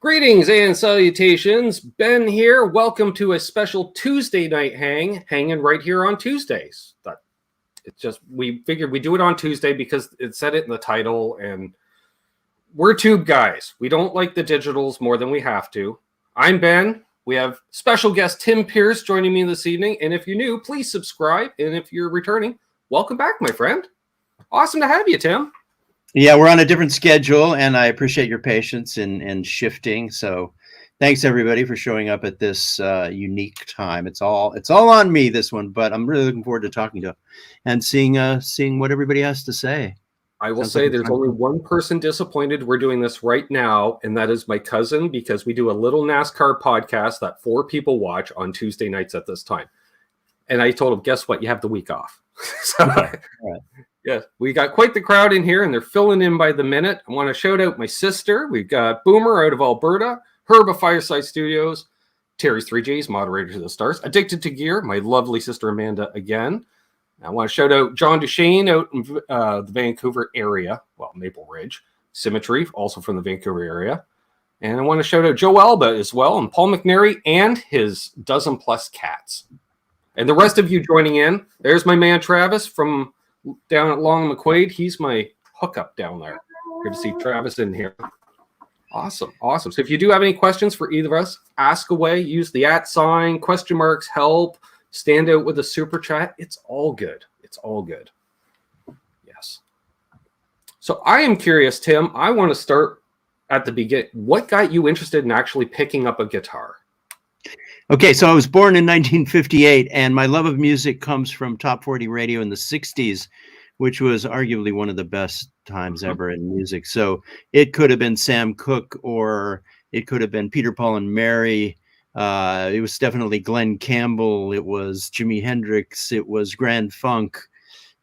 Greetings and salutations. Ben here. Welcome to a special Tuesday night hanging right here on Tuesdays. It's just, we figured we'd do it on Tuesday because it said it in the title, and we're tube guys. We don't like the digitals more than we have to. I'm Ben. We have special guest Tim Pierce joining me this evening. And if you're new, please subscribe. And if you're returning, welcome back, my friend. Awesome to have you, Tim. Yeah, we're on a different schedule, and I appreciate your patience in shifting. So thanks, everybody, for showing up at this unique time. It's all on me, this one, but I'm really looking forward to talking to and seeing what everybody has to say. I will say there's only one person disappointed we're doing this right now, and that is my cousin, because we do a little NASCAR podcast that 4 people watch on Tuesday nights at this time. And I told him, guess what? You have the week off. So, right. Yeah, we got quite the crowd in here, and they're filling in by the minute. I want to shout out my sister. We've got Boomer out of Alberta, Herb of Fireside Studios, Terry's 3Js, moderator to the stars, Addicted to Gear, my lovely sister Amanda again. I want to shout out John Duchesne out in the Vancouver area, well, Maple Ridge, Symmetry, also from the Vancouver area. And I want to shout out Joe Alba as well, and Paul McNary, and his dozen-plus cats. And the rest of you joining in, there's my man Travis from down at Long McQuaid. He's my hookup down there. Good to see Travis in here. Awesome. So if you do have any questions for either of us, ask away. Use the @ sign, question marks, help, stand out with a super chat. It's all good. Yes. So I am curious, Tim. I want to start at the beginning. What got you interested in actually picking up a guitar? Okay, so I was born in 1958, and my love of music comes from Top 40 radio in the 60s, which was arguably one of the best times ever in music. So it could have been Sam Cooke, or it could have been Peter, Paul, and Mary. It was definitely Glenn Campbell. It was Jimi Hendrix. It was Grand Funk.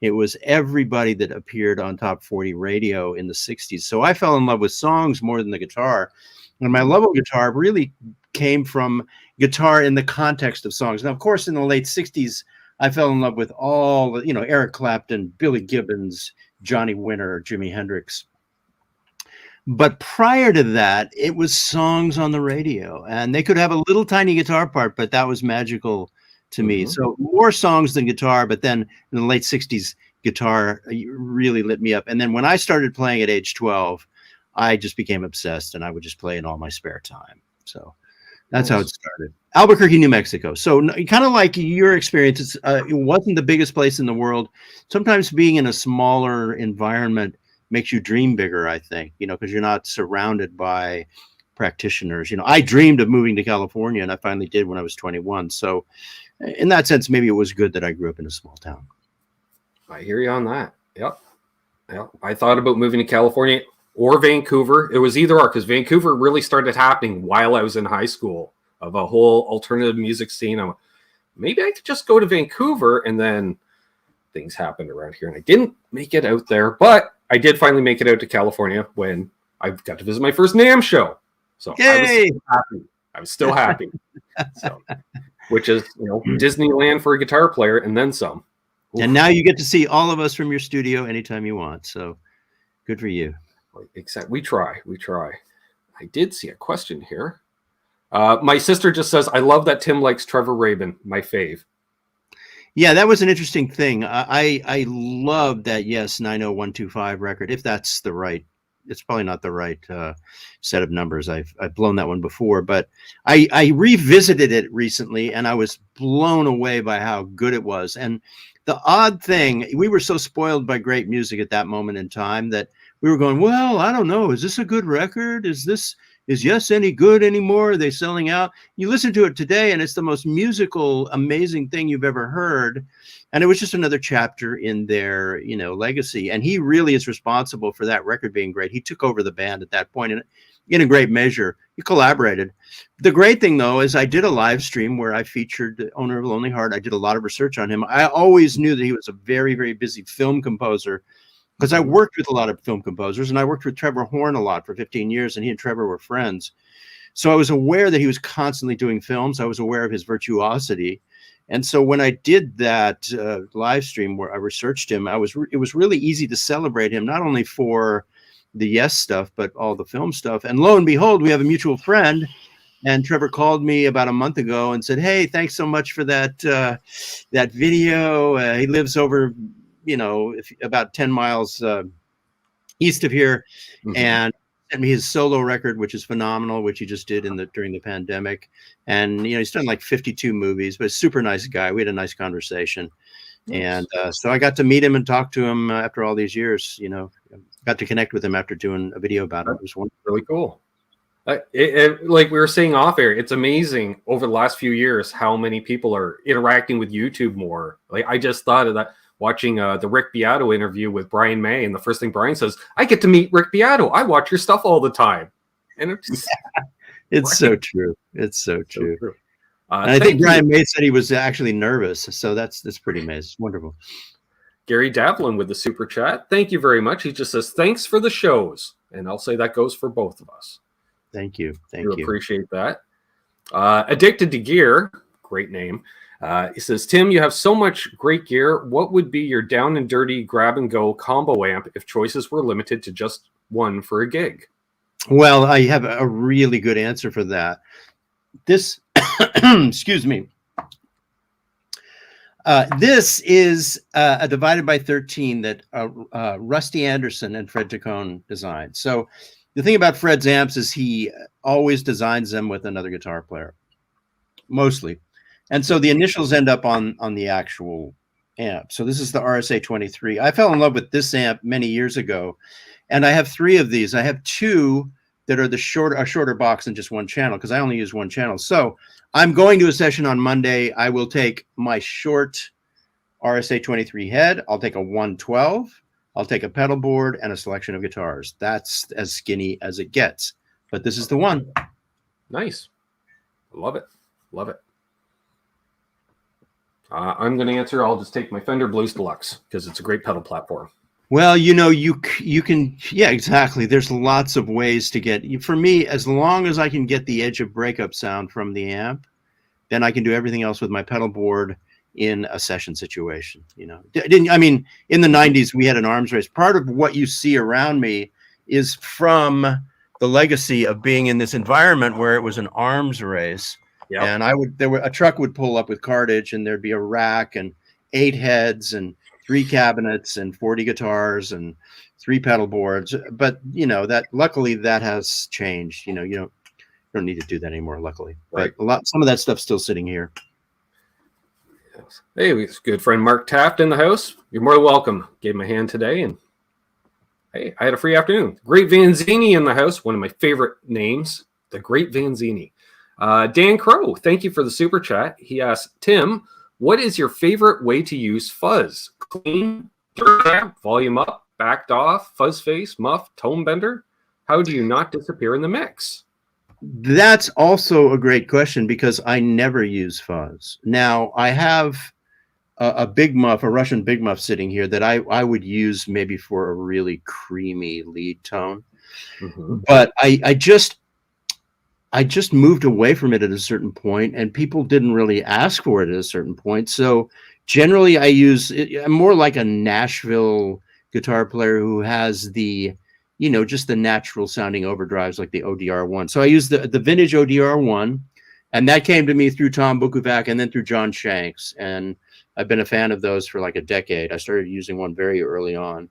It was everybody that appeared on Top 40 radio in the 60s. So I fell in love with songs more than the guitar. And my love of guitar really came from guitar in the context of songs. Now, of course, in the late 60s, I fell in love with all, Eric Clapton, Billy Gibbons, Johnny Winter, Jimi Hendrix. But prior to that, it was songs on the radio, and they could have a little tiny guitar part, but that was magical to me. So more songs than guitar, but then in the late 60s, guitar really lit me up. And then when I started playing at age 12, I just became obsessed, and I would just play in all my spare time. So that's how it started. Albuquerque, New Mexico. So kind of like your experience, it wasn't the biggest place in the world. Sometimes being in a smaller environment makes you dream bigger, I think, because you're not surrounded by practitioners. I dreamed of moving to California, and I finally did when I was 21. So in that sense, maybe it was good that I grew up in a small town. I hear you on that. Yep. I thought about moving to California or Vancouver. It was either or, because Vancouver really started happening while I was in high school, of a whole alternative music scene. I went, maybe I could just go to Vancouver, and then things happened around here, and I didn't make it out there, but I did finally make it out to California when I got to visit my first NAMM show. So I was still happy. So, which is, Disneyland for a guitar player, and then some. Oof. And now you get to see all of us from your studio anytime you want. So good for you. Exactly. We try. I did see a question here. My sister just says, I love that Tim likes Trevor Rabin, my fave. Yeah, that was an interesting thing. I love that Yes 90125 record, if that's the right. It's probably not the right set of numbers. I've blown that one before, but I revisited it recently, and I was blown away by how good it was. And the odd thing, we were so spoiled by great music at that moment in time that we were going, well, I don't know. Is this a good record? Is Yes any good anymore? Are they selling out? You listen to it today, and it's the most musical, amazing thing you've ever heard. And it was just another chapter in their, legacy. And he really is responsible for that record being great. He took over the band at that point, and in a great measure, he collaborated. The great thing, though, is I did a live stream where I featured the owner of Lonely Heart. I did a lot of research on him. I always knew that he was a very, very busy film composer, because I worked with a lot of film composers, and I worked with Trevor Horn a lot for 15 years, and he and Trevor were friends. So I was aware that he was constantly doing films. I was aware of his virtuosity. And so when I did that live stream where I researched him, it was really easy to celebrate him, not only for the Yes stuff, but all the film stuff. And lo and behold, we have a mutual friend. And Trevor called me about a month ago and said, "Hey, thanks so much for that that video." He lives over, about 10 miles east of here, and sent me his solo record, which is phenomenal, which he just did during the pandemic. And he's done like 52 movies, but super nice guy. We had a nice conversation, and so I got to meet him and talk to him after all these years. Got to connect with him after doing a video about it. It was wonderful. Really cool. Like we were saying off air, it's amazing over the last few years how many people are interacting with YouTube more. Like I just thought of that watching the Rick Beato interview with Brian May, and the first thing Brian says, "I get to meet Rick Beato. I watch your stuff all the time," and it's so true. It's so true. And I think Brian May said he was actually nervous, so that's pretty amazing. It's wonderful. Gary Davlin with the super chat. Thank you very much. He just says, "Thanks for the shows," and I'll say that goes for both of us. Thank you. Thank you. Appreciate that. Addicted to Gear, great name. He says, "Tim, you have so much great gear. What would be your down and dirty grab and go combo amp if choices were limited to just one for a gig?" Well, I have a really good answer for that. This, excuse me. This is a divided by 13 that Rusty Anderson and Fred Tacone designed. So the thing about Fred's amps is he always designs them with another guitar player, mostly. And so the initials end up on the actual amp. So this is the RSA 23. I fell in love with this amp many years ago, and I have 3 of these. I have 2 that are a shorter box than just one channel, because I only use one channel. So I'm going to a session on Monday. I will take my short RSA 23 head. I'll take a 112. I'll take a pedal board and a selection of guitars. That's as skinny as it gets, but this is the one. Nice. Love it. Love it. I'm going to answer. I'll just take my Fender Blues Deluxe because it's a great pedal platform. Well, you can, yeah, exactly. There's lots of ways to get, for me, as long as I can get the edge of breakup sound from the amp, then I can do everything else with my pedal board in a session situation. I mean, in the 90s, we had an arms race. Part of what you see around me is from the legacy of being in this environment where it was an arms race. Yep. And a truck would pull up with cartage, and there'd be a rack and 8 heads and 3 cabinets and 40 guitars and 3 pedal boards. But luckily that has changed. You don't need to do that anymore, luckily. Right. But some of that stuff's still sitting here. Hey, it's good friend Mark Taft in the house. You're more than welcome. Gave him a hand today, and hey, I had a free afternoon. Great Vanzini in the house, one of my favorite names, the Great Vanzini. Dan Crow, thank you for the super chat. He asked, "Tim, what is your favorite way to use fuzz? Clean, volume up, backed off, fuzz face, muff, tone bender? How do you not disappear in the mix?" That's also a great question, because I never use fuzz. Now, I have a big muff, a Russian big muff sitting here that I would use maybe for a really creamy lead tone. Mm-hmm. But I just moved away from it at a certain point, and people didn't really ask for it at a certain point. So generally I'm more like a Nashville guitar player who has the, just the natural sounding overdrives like the ODR1. So I use the vintage ODR1, and that came to me through Tom Bukovac and then through John Shanks. And I've been a fan of those for like a decade. I started using one very early on.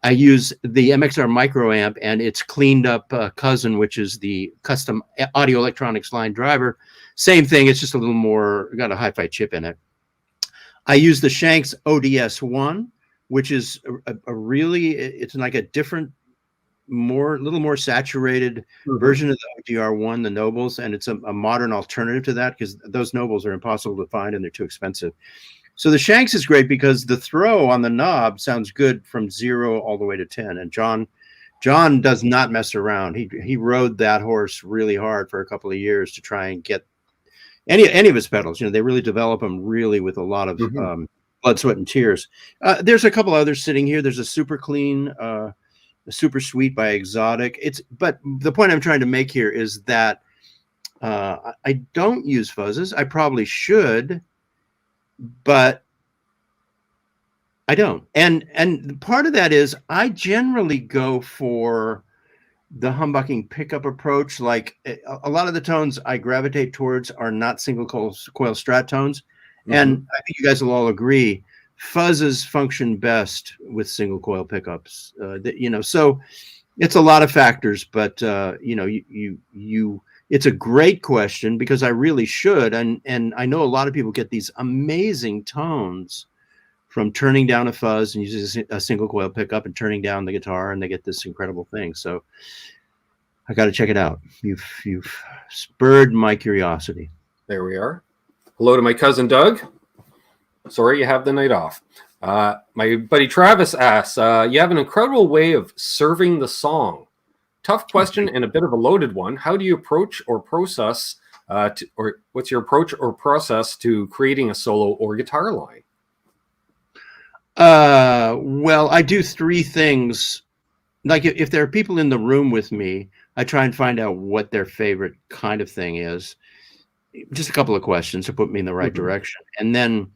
I use the MXR micro amp and its cleaned up cousin, which is the custom audio electronics line driver. Same thing. It's just a little more, got a hi-fi chip in it. I use the Shanks ODS1, which is it's like a different, little more saturated version of the ODR1, the Nobles. And it's a modern alternative to that, because those Nobles are impossible to find and they're too expensive. So the Shanks is great because the throw on the knob sounds good from 0 all the way to 10. And John does not mess around. He rode that horse really hard for a couple of years to try and get any of his pedals. They really develop them really with a lot of blood, sweat, and tears. There's a couple others sitting here. There's a Super Clean, a Super Sweet by Exotic. But the point I'm trying to make here is that I don't use fuzzes. I probably should, but I don't. And part of that is I generally go for the humbucking pickup approach. Like a lot of the tones I gravitate towards are not single coil strat tones. And I think you guys will all agree, fuzzes function best with single coil pickups. So it's a lot of factors, but it's a great question because I really should. And I know a lot of people get these amazing tones from turning down a fuzz and using a single coil pickup and turning down the guitar, and they get this incredible thing. So I got to check it out. You've spurred my curiosity. There we are. Hello to my cousin Doug. Sorry you have the night off. My buddy Travis asks, you have an incredible way of serving the song. Tough question and a bit of a loaded one. How do you approach or process, or what's your approach or process to creating a solo or guitar line? Well, I do three things. Like if there are people in the room with me, I try and find out what their favorite kind of thing is. Just a couple of questions to put me in the right direction. And then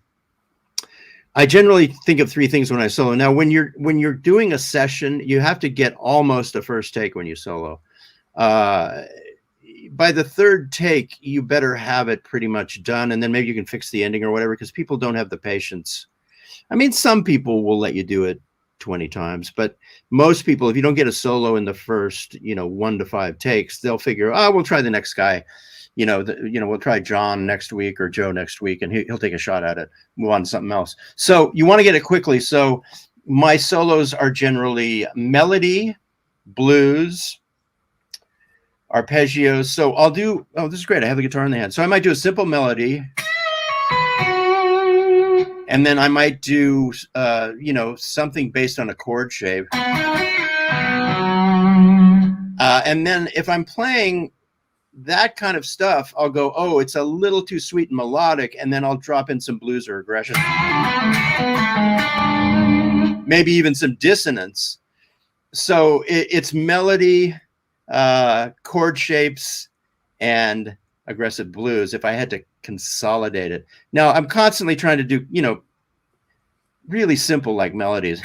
I generally think of three things when I solo. Now, when you're doing a session, you have to get almost a first take when you solo. By the third take, you better have it pretty much done, and then maybe you can fix the ending or whatever, because people don't have the patience. I mean, some people will let you do it 20 times, but most people, if you don't get a solo in the first, 1 to 5 takes, they'll figure, oh, we'll try the next guy. We'll try John next week or Joe next week, and he'll take a shot at it, move on to something else. So you want to get it quickly. So my solos are generally melody, blues, arpeggios. So I'll do, oh, this is great. I have the guitar in the hand. So I might do a simple melody. And then I might do, something based on a chord shape. And then if I'm playing that kind of stuff, I'll go, oh, it's a little too sweet and melodic, and then I'll drop in some blues or aggression. Maybe even some dissonance. So it's melody, chord shapes, and aggressive blues if I had to consolidate it. Now, I'm constantly trying to do, really simple like melodies.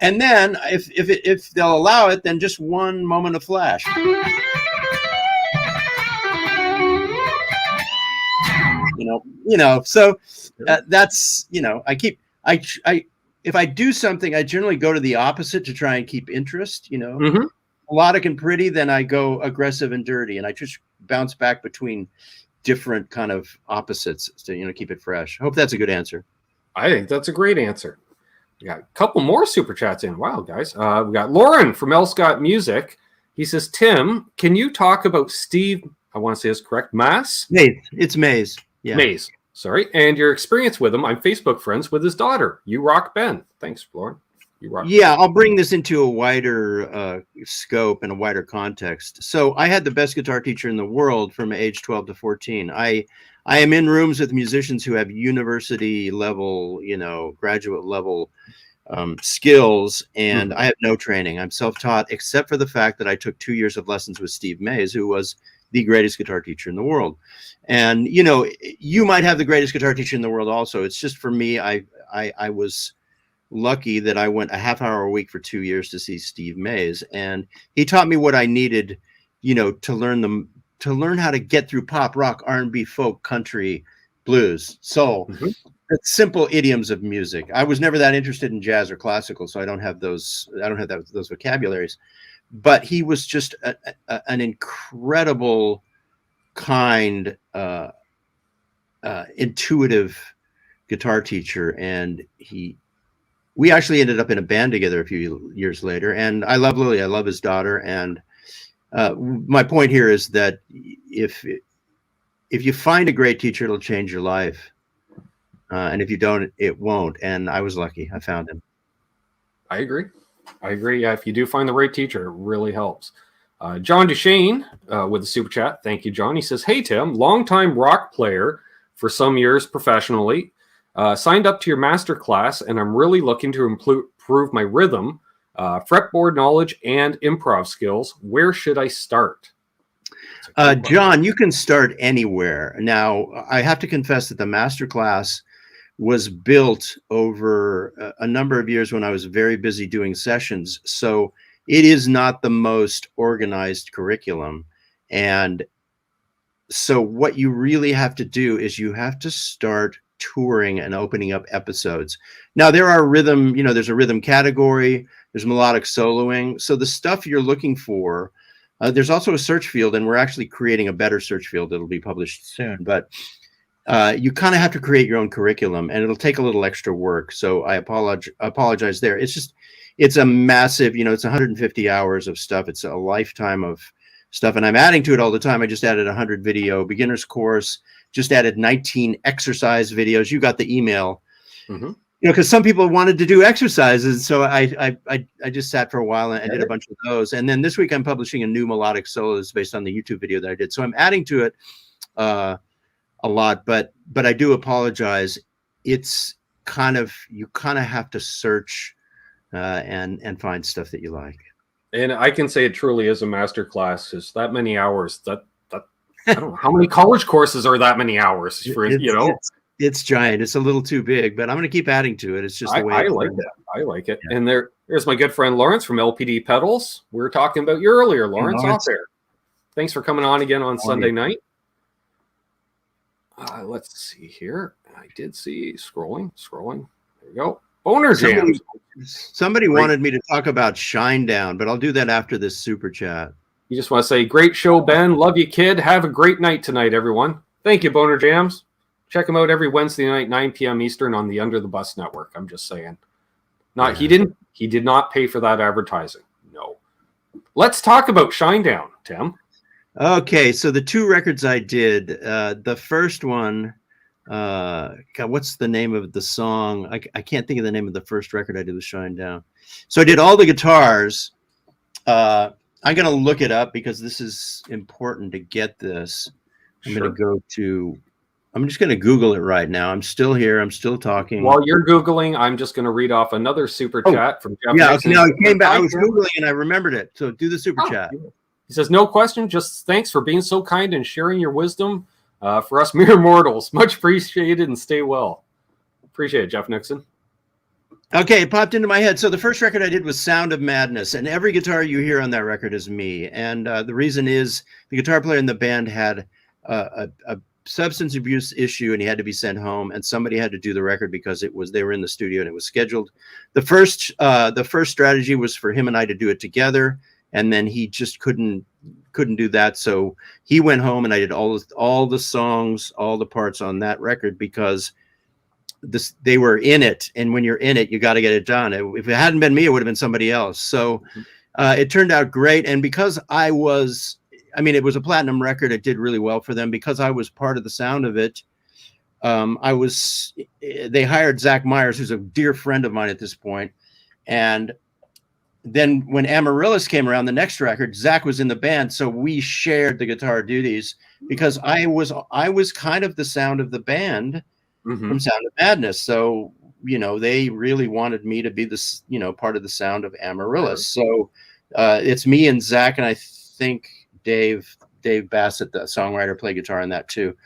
And then if they'll allow it, then just one moment of flash. So that's, if I do something, I generally go to the opposite to try and keep interest, melodic and pretty, then I go aggressive and dirty, and I just bounce back between different kind of opposites to, keep it fresh. I hope that's a good answer. I think that's a great answer. We got a couple more super chats in. Wow, guys. We got Lauren from El Scott Music. He says, Tim, can you talk about Steve, I want to say this correct, Mays? It's Mays. Yeah. Mays, sorry. And your experience with him. I'm Facebook friends with his daughter. You rock, Ben. Thanks, Lauren. You rock. Yeah, I'll bring this into a wider scope and a wider context. So I had the best guitar teacher in the world from age 12 to 14. I am in rooms with musicians who have university level, graduate level skills, and I have no training. I'm self-taught, except for the fact that I took 2 years of lessons with Steve Mays, who was the greatest guitar teacher in the world. And, you might have the greatest guitar teacher in the world also. It's just, for me, I was lucky that I went a half hour a week for 2 years to see Steve Mays, and he taught me what I needed, to learn how to get through pop, rock, R&B, folk, country, blues, soul. It's simple idioms of music. I was never that interested in jazz or classical, so I don't have those vocabularies. But he was just an incredible, kind, intuitive guitar teacher, and we actually ended up in a band together a few years later. And I love Lily. I love his daughter. And my point here is that if you find a great teacher, it'll change your life. And if you don't, it won't. And I was lucky. I found him. I agree. Yeah, if you do find the right teacher, it really helps. John Duchesne with a super chat. Thank you, John. He says, hey, Tim, longtime rock player for some years professionally. Signed up to your master class, and I'm really looking to improve my rhythm, fretboard knowledge, and improv skills. Where should I start? John, you can start anywhere. Now, I have to confess that the master class was built over a number of years when I was very busy doing sessions. So it is not the most organized curriculum. And so what you really have to do is you have to start touring and opening up episodes. Now there are rhythm, there's a rhythm category, there's melodic soloing. So the stuff you're looking for, there's also a search field, and we're actually creating a better search field that'll be published soon. But you kind of have to create your own curriculum, and it'll take a little extra work. So I apologize there. It's a massive, it's 150 hours of stuff. It's a lifetime of stuff, and I'm adding to it all the time. I just added 100 video beginner's course, just added 19 exercise videos. You got the email, because some people wanted to do exercises. So I just sat for a while and did a bunch of those. And then this week I'm publishing a new melodic solos based on the YouTube video that I did. So I'm adding to it a lot, but I do apologize. It's you kind of have to search and find stuff that you like. And I can say it truly is a master class. Is that many hours? That I don't know how many college courses are that many hours for It's giant. It's a little too big, but I'm going to keep adding to it. It's just the way I like it. I like it. Yeah. And there's my good friend Lawrence from LPD Pedals. We were talking about you earlier, Lawrence. Off there. Thanks for coming on again on Sunday night. Let's see here. I did see scrolling. There we go. Boner Jams. Somebody wanted me to talk about Shinedown, but I'll do that after this super chat. You just want to say, great show, Ben. Love you, kid. Have a great night tonight, everyone. Thank you, Boner Jams. Check him out every Wednesday night, 9 p.m. Eastern on the Under the Bus Network. I'm just saying. He did not pay for that advertising. No. Let's talk about Shinedown, Tim. Okay, so the two records I did, the first one, God, what's the name of the song? I can't think of the name of the first record I did with Shinedown. So I did all the guitars. I'm going to look it up because this is important to get this. I'm just going to Google it right now. I'm still here. I'm still talking. While you're Googling, I'm just going to read off another super chat from Jeff. Yeah, okay, now it came back. I was Googling and I remembered it. So do the super chat. He says, no question. Just thanks for being so kind and sharing your wisdom for us mere mortals. Much appreciated, and stay well. Appreciate it, Jeff Nixon. Okay, it popped into my head. So the first record I did was Sound of Madness, and every guitar you hear on that record is me. And the reason is the guitar player in the band had a substance abuse issue, and he had to be sent home, and somebody had to do the record because they were in the studio and it was scheduled. The first strategy was for him and I to do it together, and then he just couldn't do that. So he went home, and I did all the songs, all the parts on that record because they were in it, and when you're in it, you got to get it done. If it hadn't been me, it would have been somebody else. So it turned out great, and because it was a platinum record, it did really well for them because I was part of the sound of it. They hired Zach Myers, who's a dear friend of mine at this point, and then when Amaryllis came around, the next record, Zach was in the band, so we shared the guitar duties because I was kind of the sound of the band. From Sound of Madness. So, they really wanted me to be this, part of the sound of Amaryllis. So it's me and Zach, and I think Dave Bassett, the songwriter, played guitar on that too.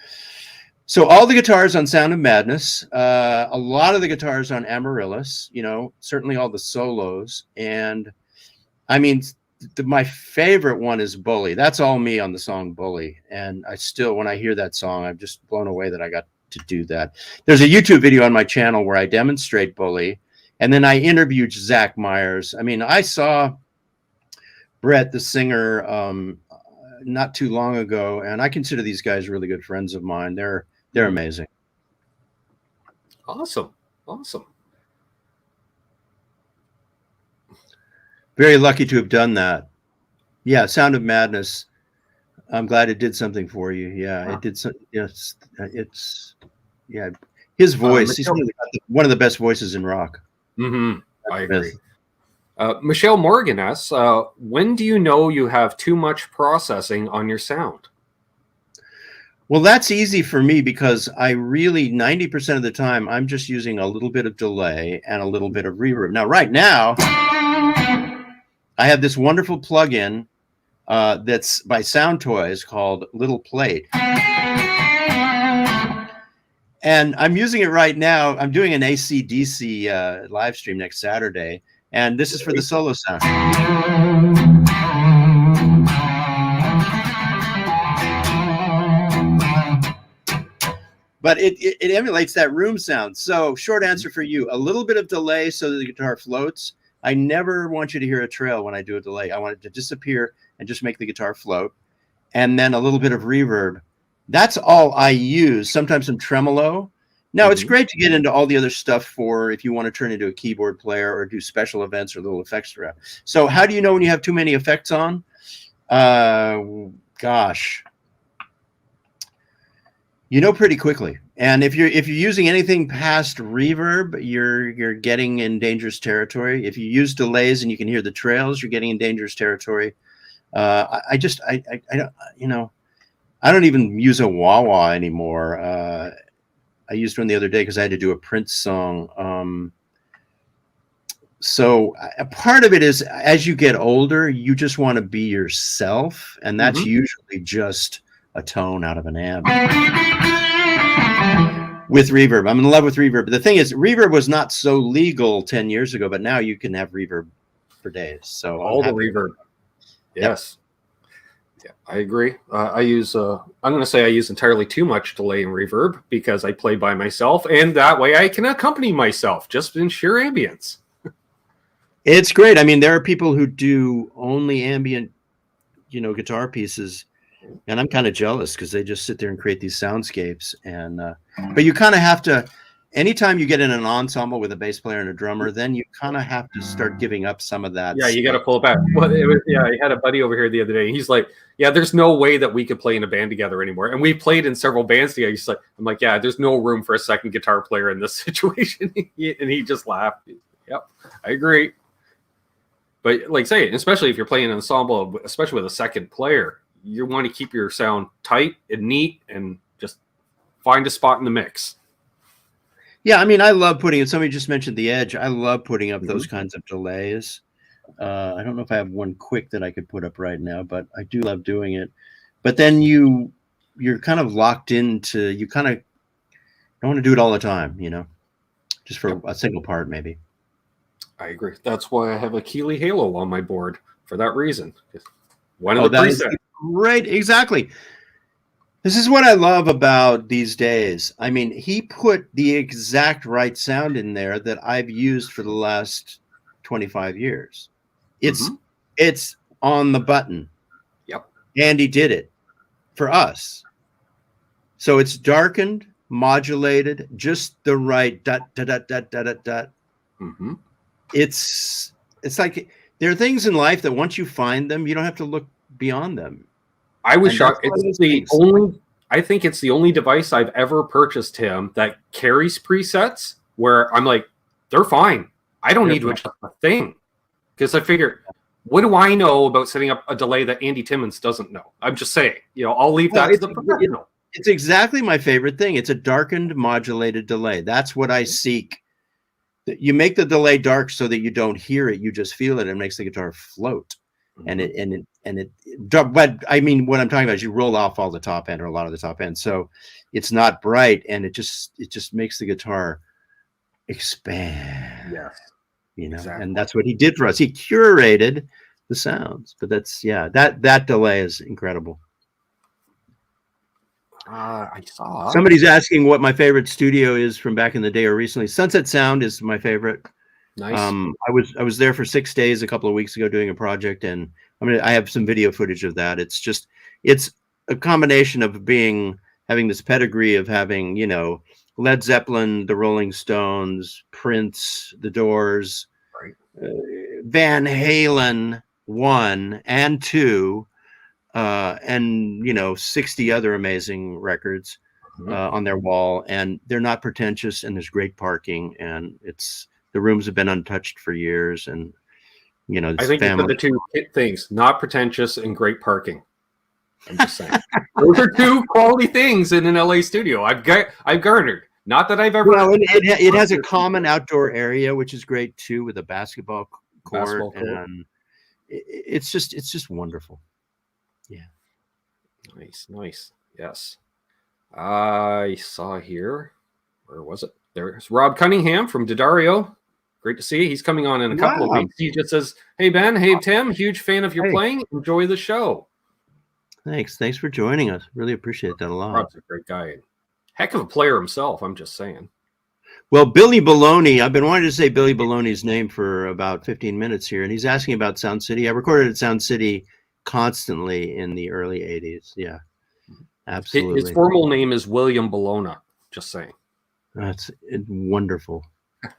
So all the guitars on Sound of Madness, a lot of the guitars on Amaryllis, certainly all the solos. And I mean, my favorite one is Bully. That's all me on the song Bully. And when I hear that song, I'm just blown away that I got to do that. There's a YouTube video on my channel where I demonstrate Bully, and then I interviewed Zach Myers. I mean, I saw Brett, the singer, not too long ago, and I consider these guys really good friends of mine. They're amazing. Awesome. Very lucky to have done that. Yeah, Sound of Madness. I'm glad it did something for you. Yeah, It did. Yes, his voice. He's one of the best voices in rock. I agree. Michelle Morgan asks, when do you know you have too much processing on your sound? Well, that's easy for me because I really 90% of the time I'm just using a little bit of delay and a little bit of reverb. Now, right now, I have this wonderful plugin that's by Sound Toys called Little Plate. And I'm using it right now. I'm doing an AC/DC live stream next Saturday, and this is for the solo sound. But it emulates that room sound. So short answer for you, a little bit of delay so that the guitar floats. I never want you to hear a trail when I do a delay. I want it to disappear and just make the guitar float. And then a little bit of reverb. That's all I use. Sometimes some tremolo. Now, it's great to get into all the other stuff for if you want to turn into a keyboard player or do special events or little effects throughout. So how do you know when you have too many effects on? Gosh. You know pretty quickly. And if you're using anything past reverb, you're getting in dangerous territory. If you use delays and you can hear the trails, you're getting in dangerous territory. I don't, you know, I don't even use a wah-wah anymore. I used one the other day because I had to do a Prince song. So a part of it is as you get older, you just want to be yourself. And that's usually just a tone out of an amp. With reverb. I'm in love with reverb. The thing is, reverb was not so legal 10 years ago, but now you can have reverb for days. So all the reverb. Yes. Yeah, I agree. I use, I'm going to say I use entirely too much delay and reverb because I play by myself, and that way I can accompany myself just in sheer ambience. It's great. I mean, there are people who do only ambient, you know, guitar pieces, and I'm kind of jealous because they just sit there and create these soundscapes. And but you kind of have to. Anytime you get in an ensemble with a bass player and a drummer, then you kind of have to start giving up some of that. Yeah, you got to pull it back. Well, I had a buddy over here the other day. He's like, "Yeah, there's no way that we could play in a band together anymore." And we played in several bands together. He's like, "I'm like, yeah, there's no room for a second guitar player in this situation." And he just laughed. Yep, I agree. But like say, especially if you're playing an ensemble, especially with a second player, you want to keep your sound tight and neat and just find a spot in the mix. Yeah, I mean, I love putting it. Somebody just mentioned the Edge. I love putting up those kinds of delays. I don't know if I have one quick that I could put up right now, but I do love doing it. But then you're kind of locked into, you kind of don't want to do it all the time, you know, just for a single part maybe. I agree. That's why I have a Keeley Halo on my board for that reason. One of the presets. Right, exactly. This is what I love about these days. I mean, he put the exact right sound in there that I've used for the last 25 years. It's on the button. Yep. And he did it for us. So it's darkened, modulated, just the right dot dot dot dot dot dot. It's like there are things in life that once you find them, you don't have to look beyond them. I was shocked. It's the only. I think it's the only device I've ever purchased him that carries presets where I'm like, they're fine. I don't need to adjust a thing because I figure, what do I know about setting up a delay that Andy Timmons doesn't know? I'm just saying, you know, I'll leave that to the professional. It's exactly my favorite thing. It's a darkened, modulated delay. That's what I seek. You make the delay dark so that you don't hear it. You just feel it. It makes the guitar float. But I mean, what I'm talking about is you roll off all the top end or a lot of the top end. So it's not bright and it just makes the guitar expand. Yes. You know, and that's what he did for us. He curated the sounds, but that delay is incredible. I saw somebody's asking what my favorite studio is from back in the day or recently. Sunset Sound is my favorite. Nice. I was there for 6 days a couple of weeks ago doing a project, and I have some video footage of that. It's a combination of having this pedigree of having, you know, Led Zeppelin, the Rolling Stones, Prince, the Doors, right. Van Halen 1 and 2, and, you know, 60 other amazing records on their wall, and they're not pretentious, and there's great parking, and the rooms have been untouched for years, and you know, I think you said the two things: not pretentious and great parking. I'm just saying, those are two quality things in an LA studio. I've garnered. Not that I've ever. Well, it has a common outdoor area, which is great too, with a basketball court, and it's just wonderful. Yeah. Nice. Yes. I saw here. where was it? There's Rob Cunningham from Didario. Great to see you. He's coming on in a couple of weeks. He just says, "Hey Ben, hey Tim, huge fan of your playing. Enjoy the show." Thanks for joining us. Really appreciate that a lot. Rob's a great guy. Heck of a player himself, I'm just saying. Well, Billy Baloney, I've been wanting to say Billy Baloney's name for about 15 minutes here, and he's asking about Sound City. I recorded at Sound City constantly in the early 80s. Yeah, absolutely. His formal name is William Bologna, just saying. That's wonderful. And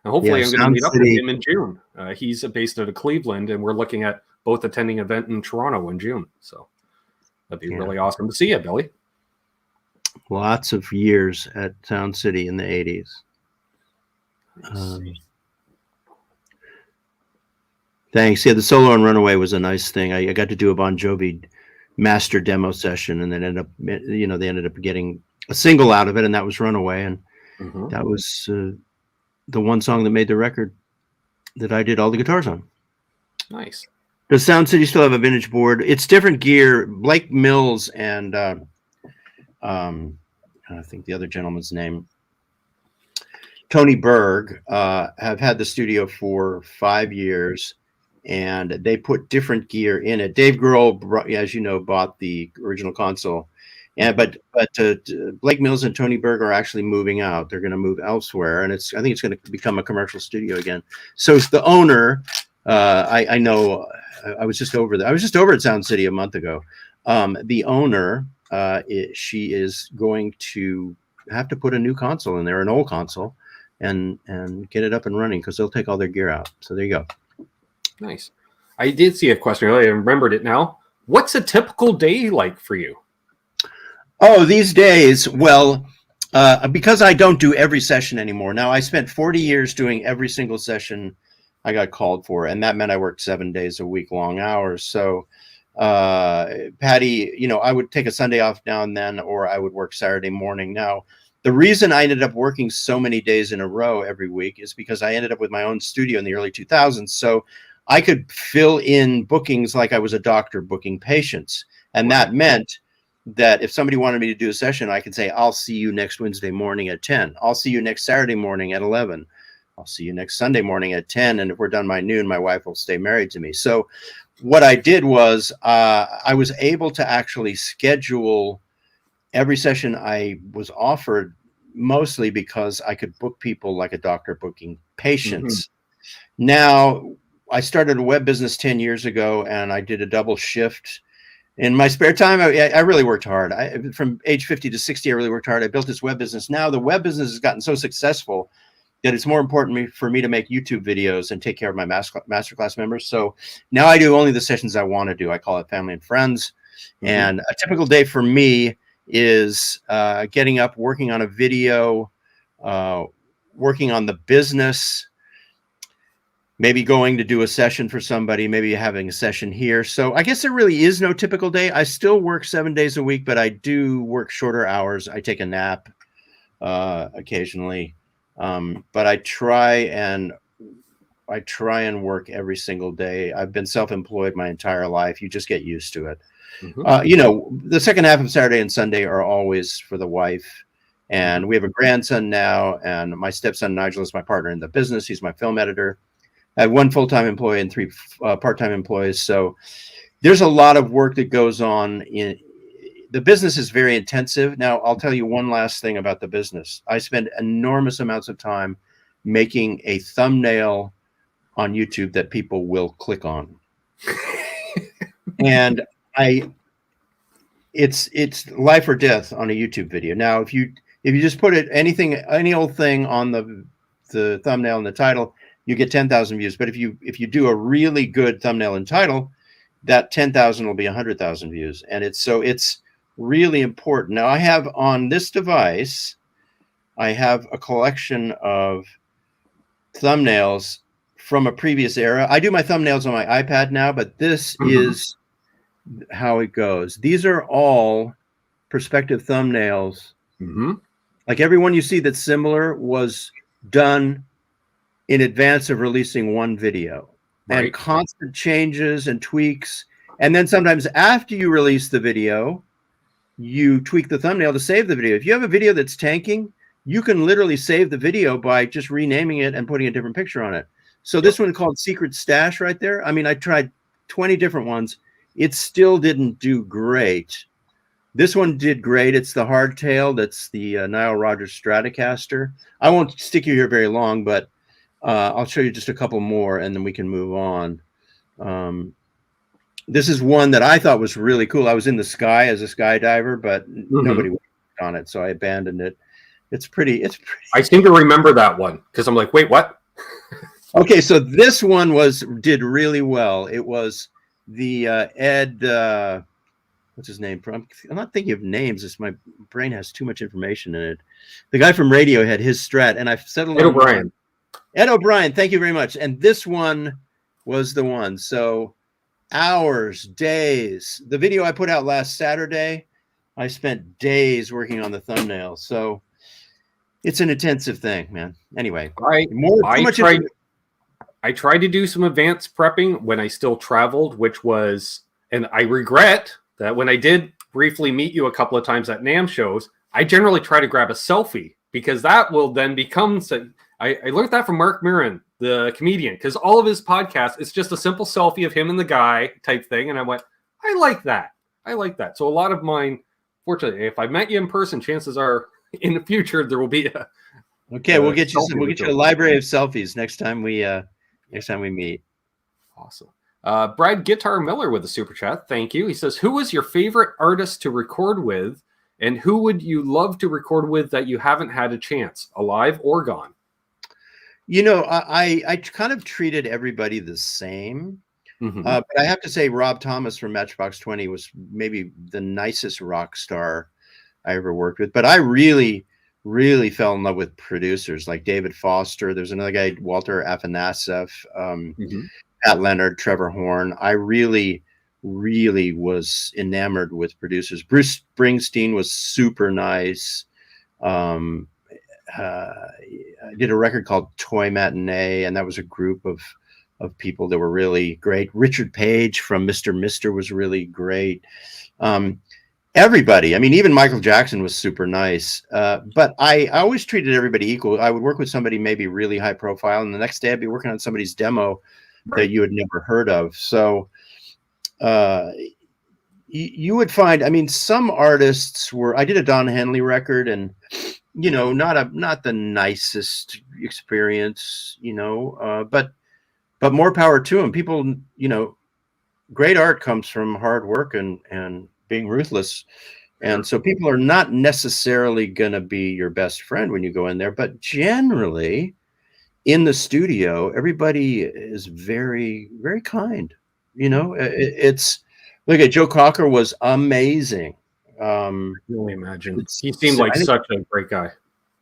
hopefully I'm going to meet up with him in June. He's based out of Cleveland, and we're looking at both attending an event in Toronto in June. So that'd be really awesome to see you, Billy. Lots of years at Sound City in the 80s. Thanks. Yeah, the solo on Runaway was a nice thing. I got to do a Bon Jovi master demo session, and then they ended up getting a single out of it, and that was Runaway. And that was the one song that made the record that I did all the guitars on. Nice. Does Sound City still have a vintage board? It's different gear. Blake Mills and I think the other gentleman's name, Tony Berg, have had the studio for 5 years, and they put different gear in it. Dave Grohl, as you know, bought the original console, but Blake Mills and Tony Berg are actually moving out. They're going to move elsewhere, and I think it's going to become a commercial studio again. So it's the owner. I know. I was just over there. I was just over at Sound City a month ago. The owner, she is going to have to put a new console in there, an old console, and get it up and running because they'll take all their gear out. So there you go. Nice. I did see a question earlier. I remembered it now. What's a typical day like for you? Oh, these days, well, because I don't do every session anymore. Now, I spent 40 years doing every single session I got called for, and that meant I worked 7 days a week, long hours. So, Patty, I would take a Sunday off now and then, or I would work Saturday morning. Now, the reason I ended up working so many days in a row every week is because I ended up with my own studio in the early 2000s. So I could fill in bookings like I was a doctor booking patients. And that meant that if somebody wanted me to do a session, I could say, I'll see you next Wednesday morning at 10. I'll see you next Saturday morning at 11. I'll see you next Sunday morning at 10. And if we're done by noon, my wife will stay married to me. So what I did was I was able to actually schedule every session I was offered, mostly because I could book people like a doctor booking patients. Now, I started a web business 10 years ago, and I did a double shift. In my spare time, I really worked hard. From age 50 to 60, I really worked hard. I built this web business. Now the web business has gotten so successful that it's more important for me to make YouTube videos and take care of my masterclass members. So now I do only the sessions I want to do. I call it family and friends. And a typical day for me is getting up, working on a video, working on the business, maybe going to do a session for somebody, maybe having a session here. So I guess there really is no typical day. I still work 7 days a week, but I do work shorter hours. I take a nap occasionally. But I try and work every single day. I've been self-employed my entire life. You just get used to it. The second half of Saturday and Sunday are always for the wife. And we have a grandson now, and my stepson Nigel is my partner in the business. He's my film editor. I have one full-time employee and 3 part-time employees. So there's a lot of work that goes on. The business is very intensive. Now, I'll tell you one last thing about the business. I spend enormous amounts of time making a thumbnail on YouTube that people will click on. And it's life or death on a YouTube video. Now, if you just put any old thing on the thumbnail and the title, you get 10,000 views. But if you do a really good thumbnail and title, that 10,000 will be 100,000 views. And it's really important. Now, I have on this device, I have a collection of thumbnails from a previous era. I do my thumbnails on my iPad now, but this is how it goes. These are all perspective thumbnails. Like everyone you see that's similar was done in advance of releasing one video, and constant changes and tweaks. And then sometimes after you release the video, you tweak the thumbnail to save the video. If you have a video that's tanking, you can literally save the video by just renaming it and putting a different picture on it. So this one called Secret Stash right there. I mean, I tried 20 different ones. It still didn't do great. This one did great. It's the hardtail. That's the Nile Rodgers Stratocaster. I won't stick you here very long, but I'll show you just a couple more and then we can move on. This is one that I thought was really cool. I was in the sky as a skydiver, but nobody worked on it, so I abandoned it. It's pretty. I seem to remember that one because I'm like, wait, what? Okay, so this one did really well. It was the Ed. What's his name? I'm not thinking of names. My brain has too much information in it. The guy from Radiohead, his Strat, and I've settled on Ed O'Brien. Ed O'Brien, thank you very much. And this one was the one. So hours, days. The video I put out last Saturday, I spent days working on the thumbnail. So it's an intensive thing, man. Anyway, I tried to do some advanced prepping when I still traveled, which was, and I regret that when I did briefly meet you a couple of times at NAMM shows, I generally try to grab a selfie because that will then become, I learned that from Mark Maron, the comedian, because all of his podcasts, it's just a simple selfie of him and the guy type thing. And I went, I like that. So a lot of mine, fortunately, if I met you in person, chances are in the future, there will be a. Okay. We'll get you a library of selfies next time we meet. Awesome. Brad Guitar Miller with a super chat. Thank you. He says, who was your favorite artist to record with and who would you love to record with that you haven't had a chance, alive or gone? You know, I kind of treated everybody the same, but I have to say Rob Thomas from Matchbox 20 was maybe the nicest rock star I ever worked with. But I really, really fell in love with producers like David Foster. There's another guy, Walter Afanasyev, Pat Leonard, Trevor Horn. I really, really was enamored with producers. Bruce Springsteen was super nice. I did a record called Toy Matinee, and that was a group of people that were really great. Richard Page from Mr. Mister was really great. Everybody, I mean, even Michael Jackson was super nice. But I always treated everybody equal. I would work with somebody maybe really high profile, and the next day I'd be working on somebody's demo that you had never heard of. So you would find, I mean, some artists I did a Don Henley record, and you know, not the nicest experience, you know, but more power to them. People, you know, great art comes from hard work and being ruthless. And so people are not necessarily going to be your best friend when you go in there, but generally in the studio, everybody is very, very kind. You know, it's look at Joe Cocker was amazing. I can only imagine. He seemed like such a great guy.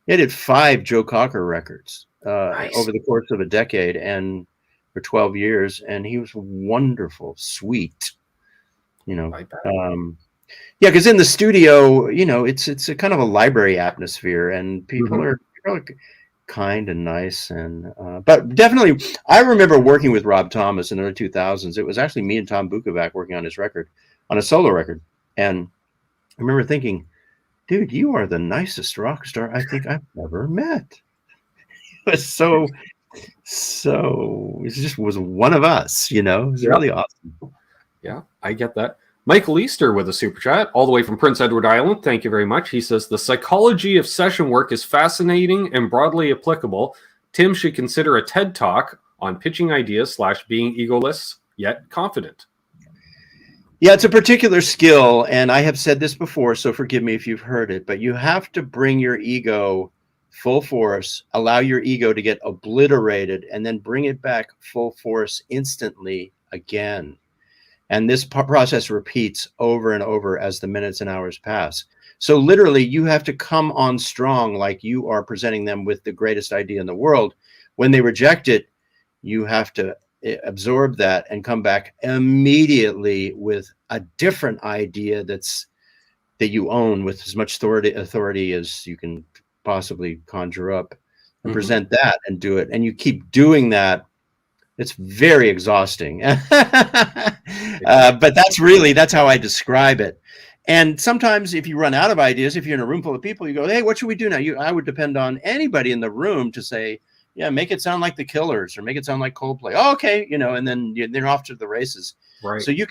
He did 5 Joe Cocker records Nice. over the course of a decade and for 12 years, and he was wonderful, sweet. You know, yeah, because in the studio, you know, it's a kind of a library atmosphere, and people are kind and nice, and but definitely, I remember working with Rob Thomas in the early 2000s. It was actually me and Tom Bukovac working on his record, on a solo record, and I remember thinking, dude, you are the nicest rock star I think I've ever met. It was it just was one of us, you know. It was really awesome. Yeah, I get that. Michael Easter with a super chat all the way from Prince Edward Island. Thank you very much. He says, the psychology of session work is fascinating and broadly applicable. Tim should consider a TED Talk on pitching ideas / being egoless yet confident. Yeah, it's a particular skill, and I have said this before, so forgive me if you've heard it, but you have to bring your ego full force, allow your ego to get obliterated, and then bring it back full force instantly again. And this process repeats over and over as the minutes and hours pass. So literally, you have to come on strong like you are presenting them with the greatest idea in the world. When they reject it, you have to absorb that and come back immediately with a different idea that you own with as much authority as you can possibly conjure up, and present that and do it. And you keep doing that. It's very exhausting. But that's how I describe it. And sometimes if you run out of ideas, if you're in a room full of people, you go, hey, what should we do now? I would depend on anybody in the room to say, yeah, make it sound like the Killers or make it sound like Coldplay. Oh, okay. And then they're off to the races. Right. So you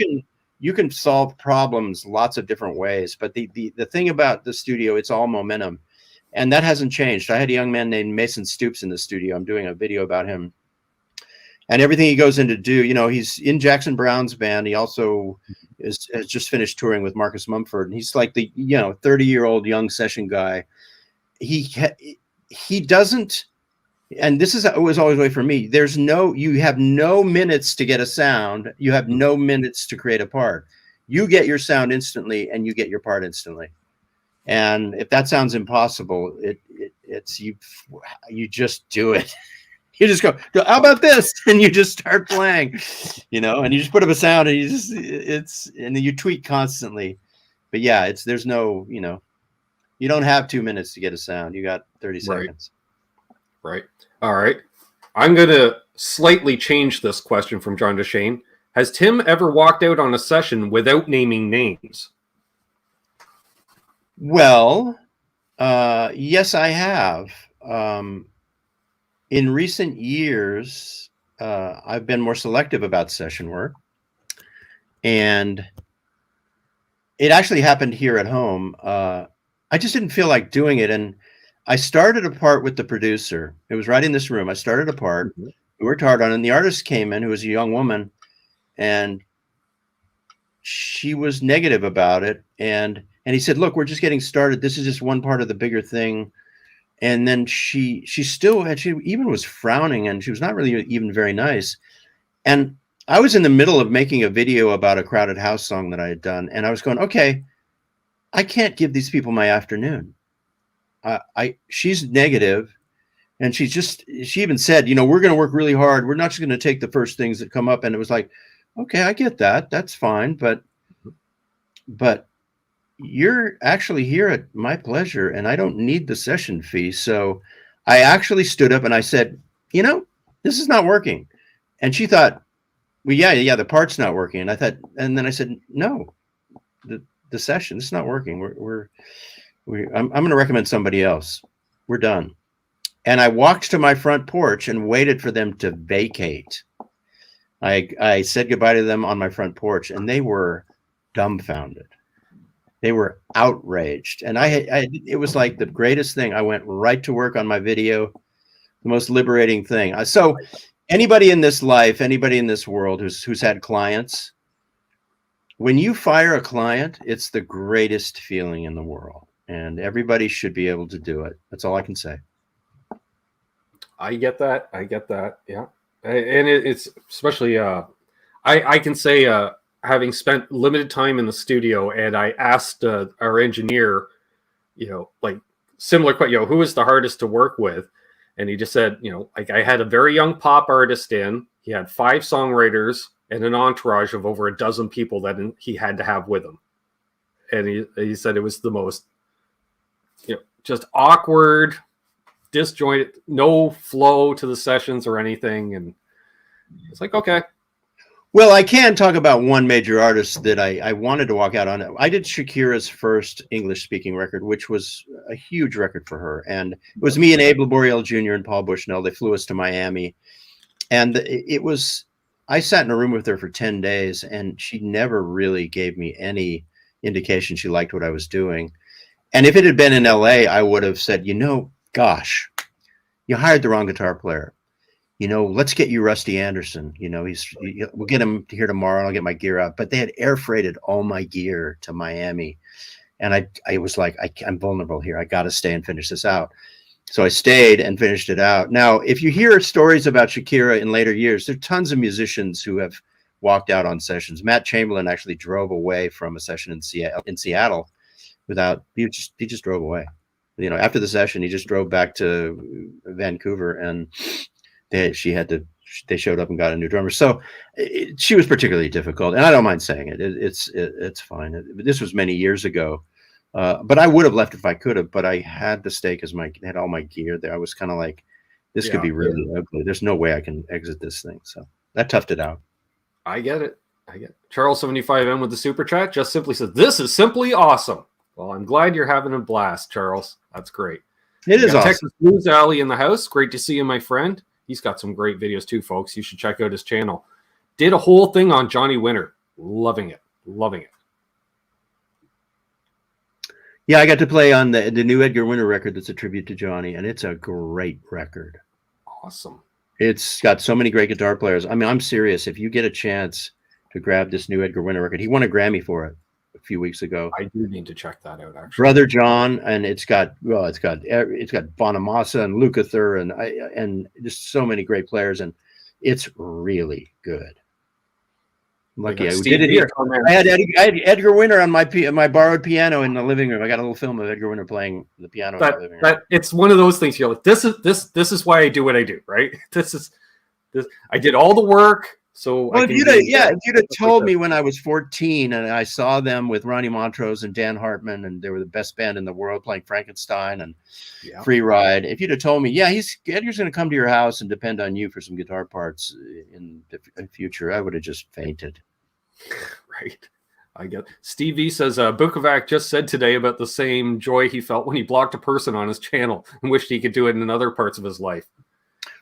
can solve problems lots of different ways. But the thing about the studio, it's all momentum. And that hasn't changed. I had a young man named Mason Stoops in the studio. I'm doing a video about him. And everything he goes in to do, he's in Jackson Brown's band. He also has just finished touring with Marcus Mumford. And he's like the 30-year-old young session guy. He doesn't, and this was always the way for me. You have no minutes to get a sound. You have no minutes to create a part. You get your sound instantly, and you get your part instantly. And if that sounds impossible, it's you just do it. You just go, how about this? And you just start playing, and you just put up a sound and and then you tweak constantly. But yeah, there's no, you don't have 2 minutes to get a sound. You got 30 seconds. Right. All right. I'm going to slightly change this question from John to Shane. Has Tim ever walked out on a session without naming names? Well, yes, I have. In recent years, I've been more selective about session work. And it actually happened here at home. I just didn't feel like doing it. And I started a part with the producer. It was right in this room. I started a part. We worked hard on it. And the artist came in, who was a young woman, and she was negative about it. And he said, look, we're just getting started. This is just one part of the bigger thing. And then she even was frowning, and she was not really even very nice. And I was in the middle of making a video about a Crowded House song that I had done. And I was going, okay, I can't give these people my afternoon. She's negative. And she even said, we're going to work really hard. We're not just going to take the first things that come up. And it was like, okay, I get that. That's fine. But you're actually here at my pleasure, and I don't need the session fee. So I actually stood up and I said, this is not working. And she thought, well, yeah, the part's not working. And then I said, no, the session, it's not working. I'm going to recommend somebody else. We're done. And I walked to my front porch and waited for them to vacate. I said goodbye to them on my front porch, and they were dumbfounded. They were outraged. And it was like the greatest thing. I went right to work on my video, the most liberating thing. So anybody in this life, anybody in this world who's had clients, when you fire a client, it's the greatest feeling in the world. And everybody should be able to do it. That's all I can say. I get that. Yeah. And it's especially, I can say, having spent limited time in the studio, and I asked our engineer, like similar question, who is the hardest to work with? And he just said, like I had a very young pop artist in, he had 5 songwriters and an entourage of over a dozen people that he had to have with him. And he said it was the most, just awkward, disjointed, no flow to the sessions or anything. And it's like, okay. Well, I can talk about one major artist that I wanted to walk out on. I did Shakira's first English-speaking record, which was a huge record for her. And it was me and Abe Laboriel Jr. and Paul Bushnell. They flew us to Miami. And I sat in a room with her for 10 days, and she never really gave me any indication she liked what I was doing. And if it had been in LA, I would have said, gosh, you hired the wrong guitar player. Let's get you Rusty Anderson. We'll get him here tomorrow, and I'll get my gear out. But they had air freighted all my gear to Miami. And I was like, I'm vulnerable here. I got to stay and finish this out. So I stayed and finished it out. Now, if you hear stories about Shakira in later years, there are tons of musicians who have walked out on sessions. Matt Chamberlain actually drove away from a session in Seattle he just drove away. After the session, he just drove back to Vancouver, and they showed up and got a new drummer. So she was particularly difficult, and I don't mind saying it. It's fine. This was many years ago, but I would have left if I could have. But I had the stake had all my gear there. I was kind of like, could be really ugly. There's no way I can exit this thing. So that toughed it out. I get it. I get Charles 75M with the super chat. Just simply says, "This is simply awesome." Well, I'm glad you're having a blast, Charles. That's great. It is awesome. Texas Blues Alley in the house. Great to see you, my friend. He's got some great videos too, folks. You should check out his channel. Did a whole thing on Johnny Winter. Loving it. Loving it. Yeah, I got to play on the new Edgar Winter record that's a tribute to Johnny, and it's a great record. Awesome. It's got so many great guitar players. I mean, I'm serious. If you get a chance to grab this new Edgar Winter record, he won a Grammy for it a few weeks ago. I do need to check that out, actually. Brother John, and it's got Bonamassa and Lukather and just so many great players, and it's really good. Lucky I did it here. I had Edgar Winter on my borrowed piano in the living room. I got a little film of Edgar Winter playing the piano in the living room. It's one of those things. You're like, this is why I do what I do, right? This. I did all the work. So well, if you'd have told me when I was 14 and I saw them with Ronnie Montrose and Dan Hartman, and they were the best band in the world playing Frankenstein and Free Ride. If you'd have told me, Edgar's going to come to your house and depend on you for some guitar parts in the future, I would have just fainted. Right. I get. Steve V says Bukovac just said today about the same joy he felt when he blocked a person on his channel and wished he could do it in other parts of his life.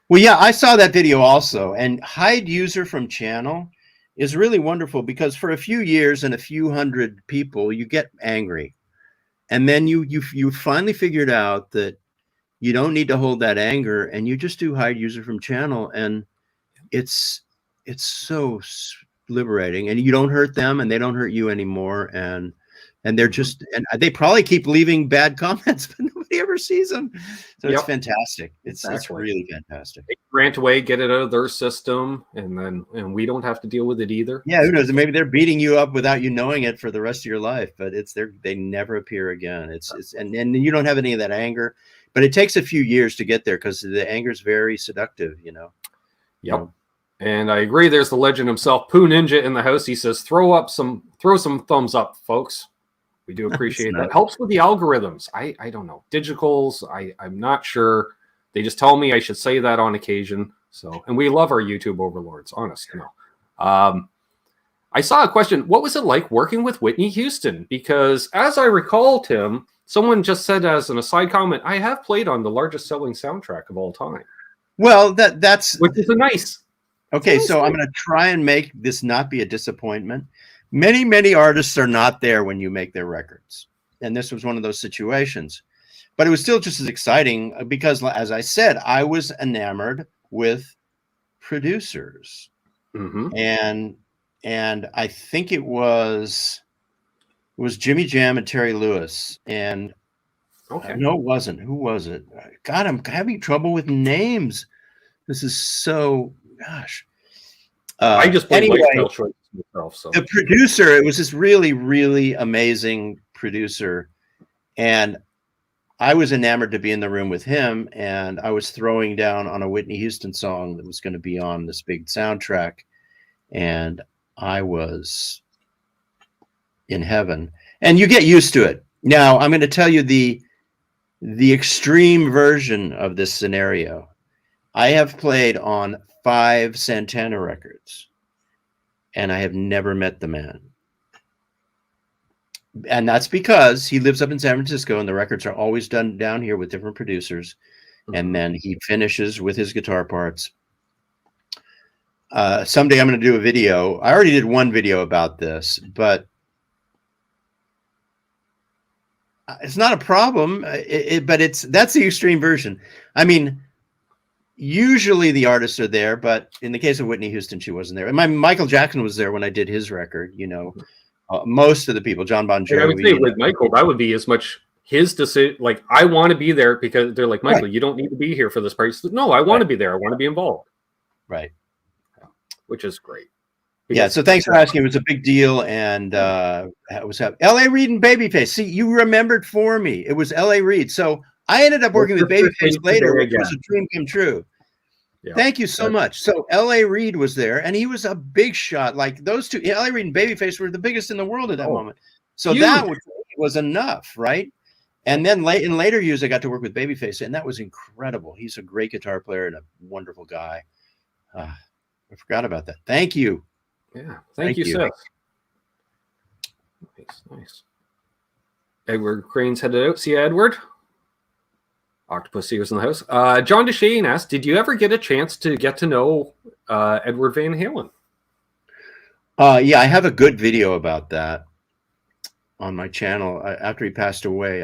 Well, yeah, I saw that video also, and hide user from channel is really wonderful because for a few years and a few hundred people, you get angry, and then you finally figured out that you don't need to hold that anger, and you just do hide user from channel, and it's so liberating, and you don't hurt them, and they don't hurt you anymore, and they're just, and they probably keep leaving bad comments, but nobody ever sees them. So it's fantastic. It's really fantastic. They grant away, get it out of their system, and we don't have to deal with it either. Yeah, who knows? Maybe they're beating you up without you knowing it for the rest of your life, but they never appear again. And you don't have any of that anger, but it takes a few years to get there because the anger is very seductive, you know. Yep. And I agree. There's the legend himself, Pooh Ninja in the house. He says, throw some thumbs up, folks. We do appreciate that. Helps with the algorithms. I don't know. Digitals, I'm not sure. They just tell me I should say that on occasion. So, and we love our YouTube overlords, honest. No. I saw a question. What was it like working with Whitney Houston? Because as I recall, Tim, someone just said as an aside comment, I have played on the largest selling soundtrack of all time. Well, that's which is a nice. Okay, so I'm going to try and make this not be a disappointment. Many artists are not there when you make their records. And this was one of those situations. But it was still just as exciting because, as I said, I was enamored with producers. Mm-hmm. And I think it was Jimmy Jam and Terry Lewis. And no, it wasn't. Who was it? God, I'm having trouble with names. This is so, gosh. I just played myself. So the producer, it was this really, really amazing producer, and I was enamored to be in the room with him. And I was throwing down on a Whitney Houston song that was going to be on this big soundtrack, and I was in heaven. And you get used to it. Now I'm going to tell you the extreme version of this scenario. I have played on 5 Santana records, and I have never met the man. And that's because he lives up in San Francisco, and the records are always done down here with different producers. Mm-hmm. And then he finishes with his guitar parts. Someday I'm going to do a video. I already did one video about this, but it's not a problem. But that's the extreme version. I mean, usually the artists are there, but in the case of Whitney Houston, she wasn't there. And Michael Jackson was there when I did his record. You know, most of the people, John Bon Jovi. I would say with Michael, that would be as much his decision. Like, I want to be there because they're like, Michael, you don't need to be here for this part. No, I want to be there. I want to be involved. Right. Which is great. Yeah. So thanks for asking. It was a big deal. And it was L.A. Reid and Babyface. See, you remembered for me. It was L.A. Reid. So I ended up working with Babyface later, which was a dream come true. Yeah, thank you so much. So L.A. Reid was there, and he was a big shot. Like those two, L.A. Reid and Babyface were the biggest in the world at that moment. So that was enough, right? And then in later years, I got to work with Babyface, and that was incredible. He's a great guitar player and a wonderful guy. I forgot about that. Thank you. Yeah. Thank you, Seth. Nice. Edward Crane's headed out. See you, Edward. Octopus Seers in the house. John DeShane asked, did you ever get a chance to get to know Edward Van Halen? Yeah, I have a good video about that on my channel. After he passed away,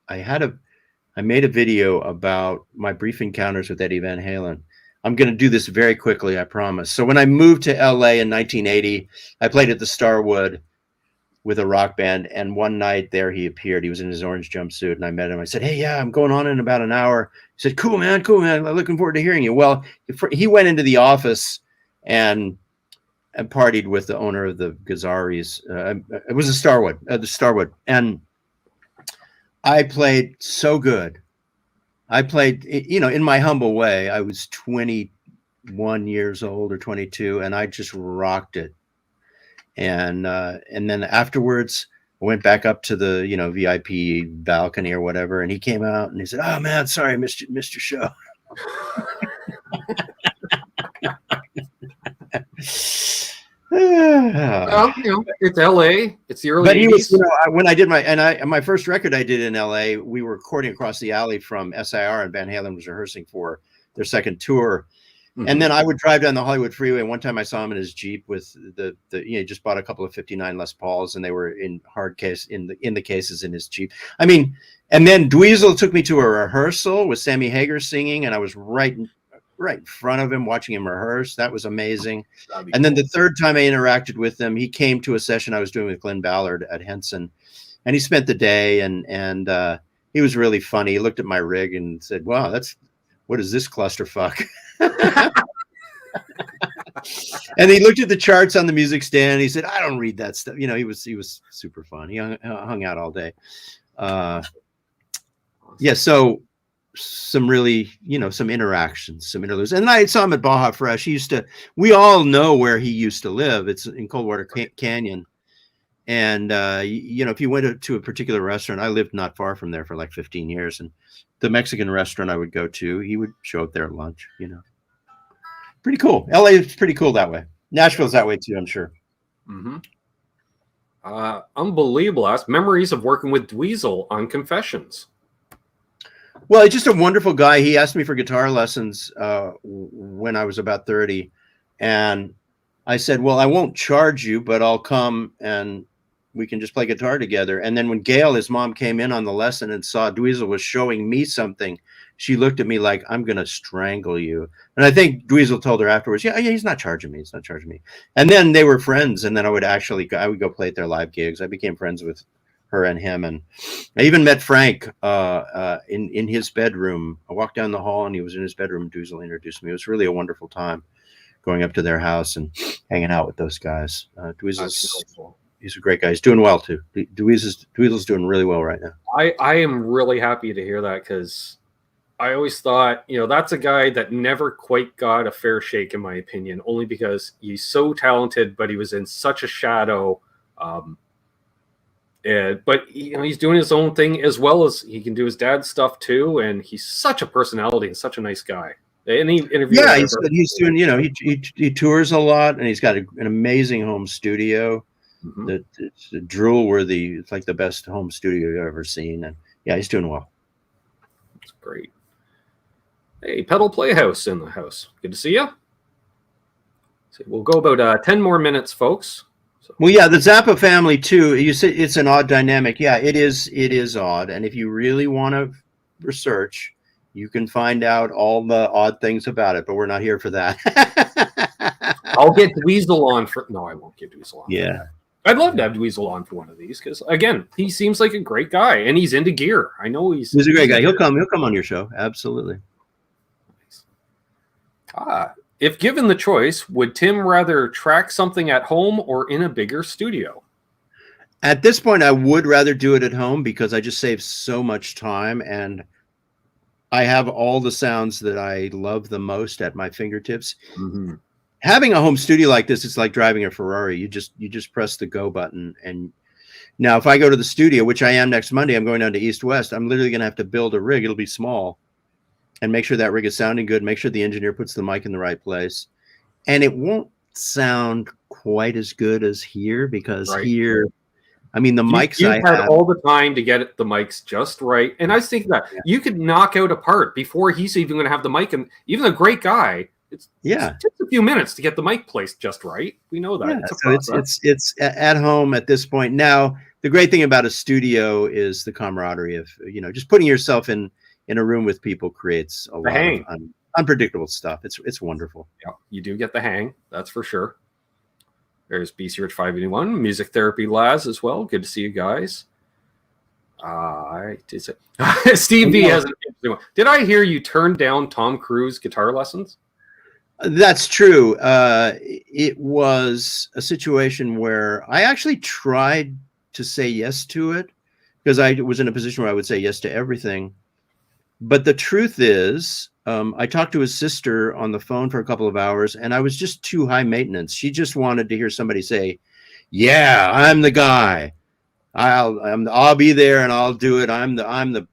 I made a video about my brief encounters with Eddie Van Halen. I'm going to do this very quickly, I promise. So when I moved to LA in 1980, I played at the Starwood with a rock band, and one night there he appeared. He was in his orange jumpsuit, and I met him. I said, hey, yeah, I'm going on in about an hour. He said, cool, man. I'm looking forward to hearing you. Well, he went into the office and partied with the owner of the Gazaris. It was the Starwood. And I played so good. I played, you know, in my humble way. I was 21 years old or 22, and I just rocked it. And then afterwards, I went back up to the, you know, VIP balcony or whatever, and he came out and he said, "Oh man, sorry, I missed your show." Well, you know, it's LA. It's the early 80s. But he was, you know, when I did my first record I did in LA, we were recording across the alley from SIR, and Van Halen was rehearsing for their second tour. Mm-hmm. And then I would drive down the Hollywood freeway. And one time I saw him in his Jeep with the you know, he just bought a couple of 59 Les Pauls, and they were in hard case in the cases in his Jeep. I mean, and then Dweezil took me to a rehearsal with Sammy Hagar singing, and I was right in front of him watching him rehearse. That was amazing. And then the third time I interacted with him, he came to a session I was doing with Glenn Ballard at Henson, and he spent the day, and he was really funny. He looked at my rig and said, "Wow, what is this clusterfuck?" And he looked at the charts on the music stand, and he said, "I don't read that stuff." You know, he was super fun. He hung out all day. Yeah, so some really, you know, some interactions, some interludes. And I saw him at Baja Fresh. We all know where he used to live. It's in Coldwater Canyon. And, you know, if you went to a particular restaurant, I lived not far from there for like 15 years. And the Mexican restaurant I would go to, he would show up there at lunch, you know. Pretty cool. LA is pretty cool that way. Nashville's that way too, I'm sure. Mm-hmm. Unbelievable. Memories of working with Dweezil on Confessions. Well, he's just a wonderful guy. He asked me for guitar lessons when I was about 30. And I said, well, I won't charge you, but I'll come and we can just play guitar together. And then when Gail, his mom, came in on the lesson and saw Dweezil was showing me something, she looked at me like, I'm going to strangle you. And I think Dweezil told her afterwards, yeah, he's not charging me. He's not charging me. And then they were friends. And then I would go play at their live gigs. I became friends with her and him. And I even met Frank in his bedroom. I walked down the hall and he was in his bedroom. Dweezil introduced me. It was really a wonderful time going up to their house and hanging out with those guys. He's a great guy. He's doing well too. Dweezil's doing really well right now. I am really happy to hear that, because I always thought, you know, that's a guy that never quite got a fair shake, in my opinion, only because he's so talented, but he was in such a shadow. But you know, he's doing his own thing, as well as he can do his dad's stuff too. And he's such a personality and such a nice guy. Any interview? Yeah, he's doing. You know, he tours a lot, and he's got an amazing home studio. Mm-hmm. It's drool worthy. It's like the best home studio you've ever seen. And yeah, he's doing well. That's great. Hey, Pedal Playhouse in the house. Good to see you. So we'll go about 10 more minutes, folks. Well, yeah, the Zappa family too. You said it's an odd dynamic. Yeah, it is odd. And if you really want to research, you can find out all the odd things about it. But we're not here for that. I'll get Dweezil on for. No, I won't get Dweezil on. Yeah, I'd love to have Dweezil on for one of these, because again, he seems like a great guy, and he's into gear. I know he's a great guy. He'll come on your show. Absolutely. If given the choice, would Tim rather track something at home or in a bigger studio? At this point, I would rather do it at home, because I just save so much time, and I have all the sounds that I love the most at my fingertips. Mm-hmm. Having a home studio like this, it's like driving a Ferrari. You just press the go button. And now if I go to the studio, which I am next Monday, I'm going down to East West. I'm literally going to have to build a rig. It'll be small, and make sure that rig is sounding good. Make sure the engineer puts the mic in the right place. And it won't sound quite as good as here, because Right. here, I mean, the mics You I had have, all the time to get the mics just right. And I was thinking that you could knock out a part before he's even going to have the mic. And even a great guy, it's just a few minutes to get the mic placed just right. We know that. Yeah, so it's at home at this point. Now, the great thing about a studio is the camaraderie of, you know, just putting yourself in a room with people creates a lot of unpredictable stuff. It's wonderful. Yeah, you do get the hang. That's for sure. There's BC Rich 581, Music Therapy Laz as well. Good to see you guys. Steve B has an interesting one. Did I hear you turned down Tom Cruise guitar lessons? That's true. It was a situation where I actually tried to say yes to it, because I was in a position where I would say yes to everything. But the truth is, I talked to his sister on the phone for a couple of hours, and I was just too high maintenance. She just wanted to hear somebody say, "Yeah, I'm the guy. I'll be there and I'll do it. I'm the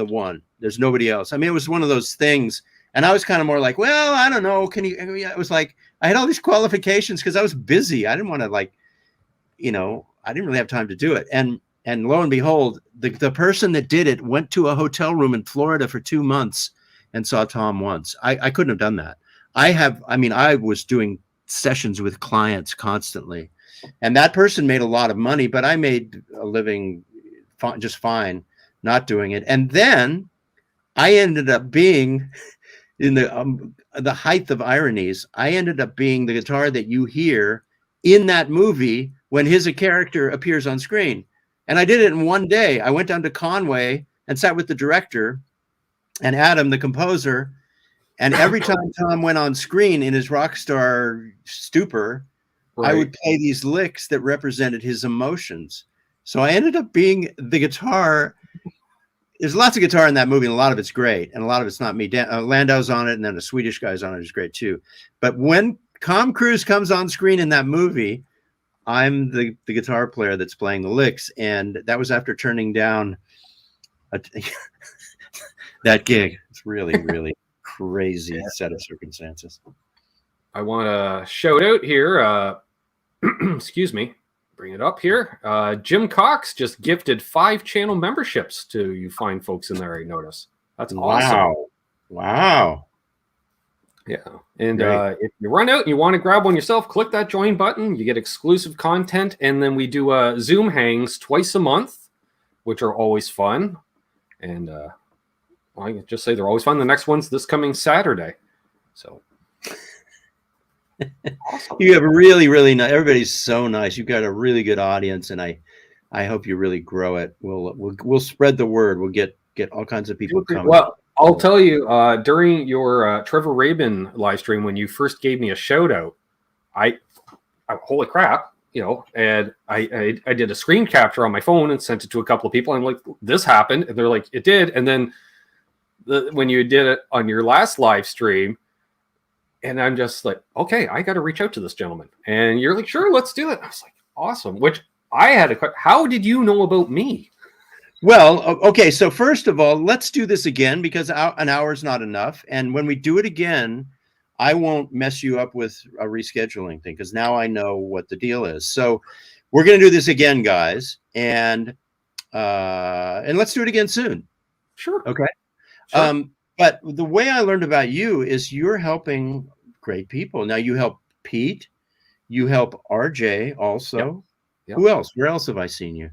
one. There's nobody else." I mean, it was one of those things, and I was kind of more like, "Well, I don't know. Can you?" It was like I had all these qualifications because I was busy. I didn't want to, like, you know, I didn't really have time to do it. And lo and behold, the person that did it went to a hotel room in Florida for 2 months and saw Tom once. I couldn't have done that. I was doing sessions with clients constantly, and that person made a lot of money, but I made a living just fine not doing it. And then I ended up being, in the height of ironies, I ended up being the guitar that you hear in that movie when his character appears on screen. And I did it in one day. I went down to Conway and sat with the director and Adam, the composer. And every time Tom went on screen in his rock star stupor, I would play these licks that represented his emotions. So I ended up being the guitar. There's lots of guitar in that movie, and a lot of it's great, and a lot of it's not me. Landau's on it, and then a Swedish guy's on it who's great too. But when Tom Cruise comes on screen in that movie, I'm the guitar player that's playing the licks. And that was after turning down that gig. It's really, really crazy set of circumstances. I want to shout out here. Excuse me. Bring it up here. Jim Cox just gifted 5 channel memberships to you fine folks in there, I notice. That's awesome. Wow. Yeah. And if you run out and you want to grab one yourself, click that join button. You get exclusive content. And then we do Zoom hangs twice a month, which are always fun. And I can just say they're always fun. The next one's this coming Saturday. So awesome. You have a really, really nice, everybody's so nice. You've got a really good audience, and I hope you really grow it. We'll spread the word. We'll get all kinds of people coming. Well, I'll tell you, during your Trevor Rabin live stream, when you first gave me a shout out, I holy crap, you know, and I did a screen capture on my phone and sent it to a couple of people. I'm like, this happened, and they're like, it did. And then when you did it on your last live stream, and I'm just like, okay, I got to reach out to this gentleman. And you're like, sure, let's do it. I was like, awesome. Which I had a question. How did you know about me? Well, okay. So first of all, let's do this again, because an hour is not enough. And when we do it again, I won't mess you up with a rescheduling thing, because now I know what the deal is. So we're going to do this again, guys. And let's do it again soon. Sure. Okay. Sure. But the way I learned about you is you're helping great people. Now you help Pete, you help RJ also. Yep. Who else? Where else have I seen you?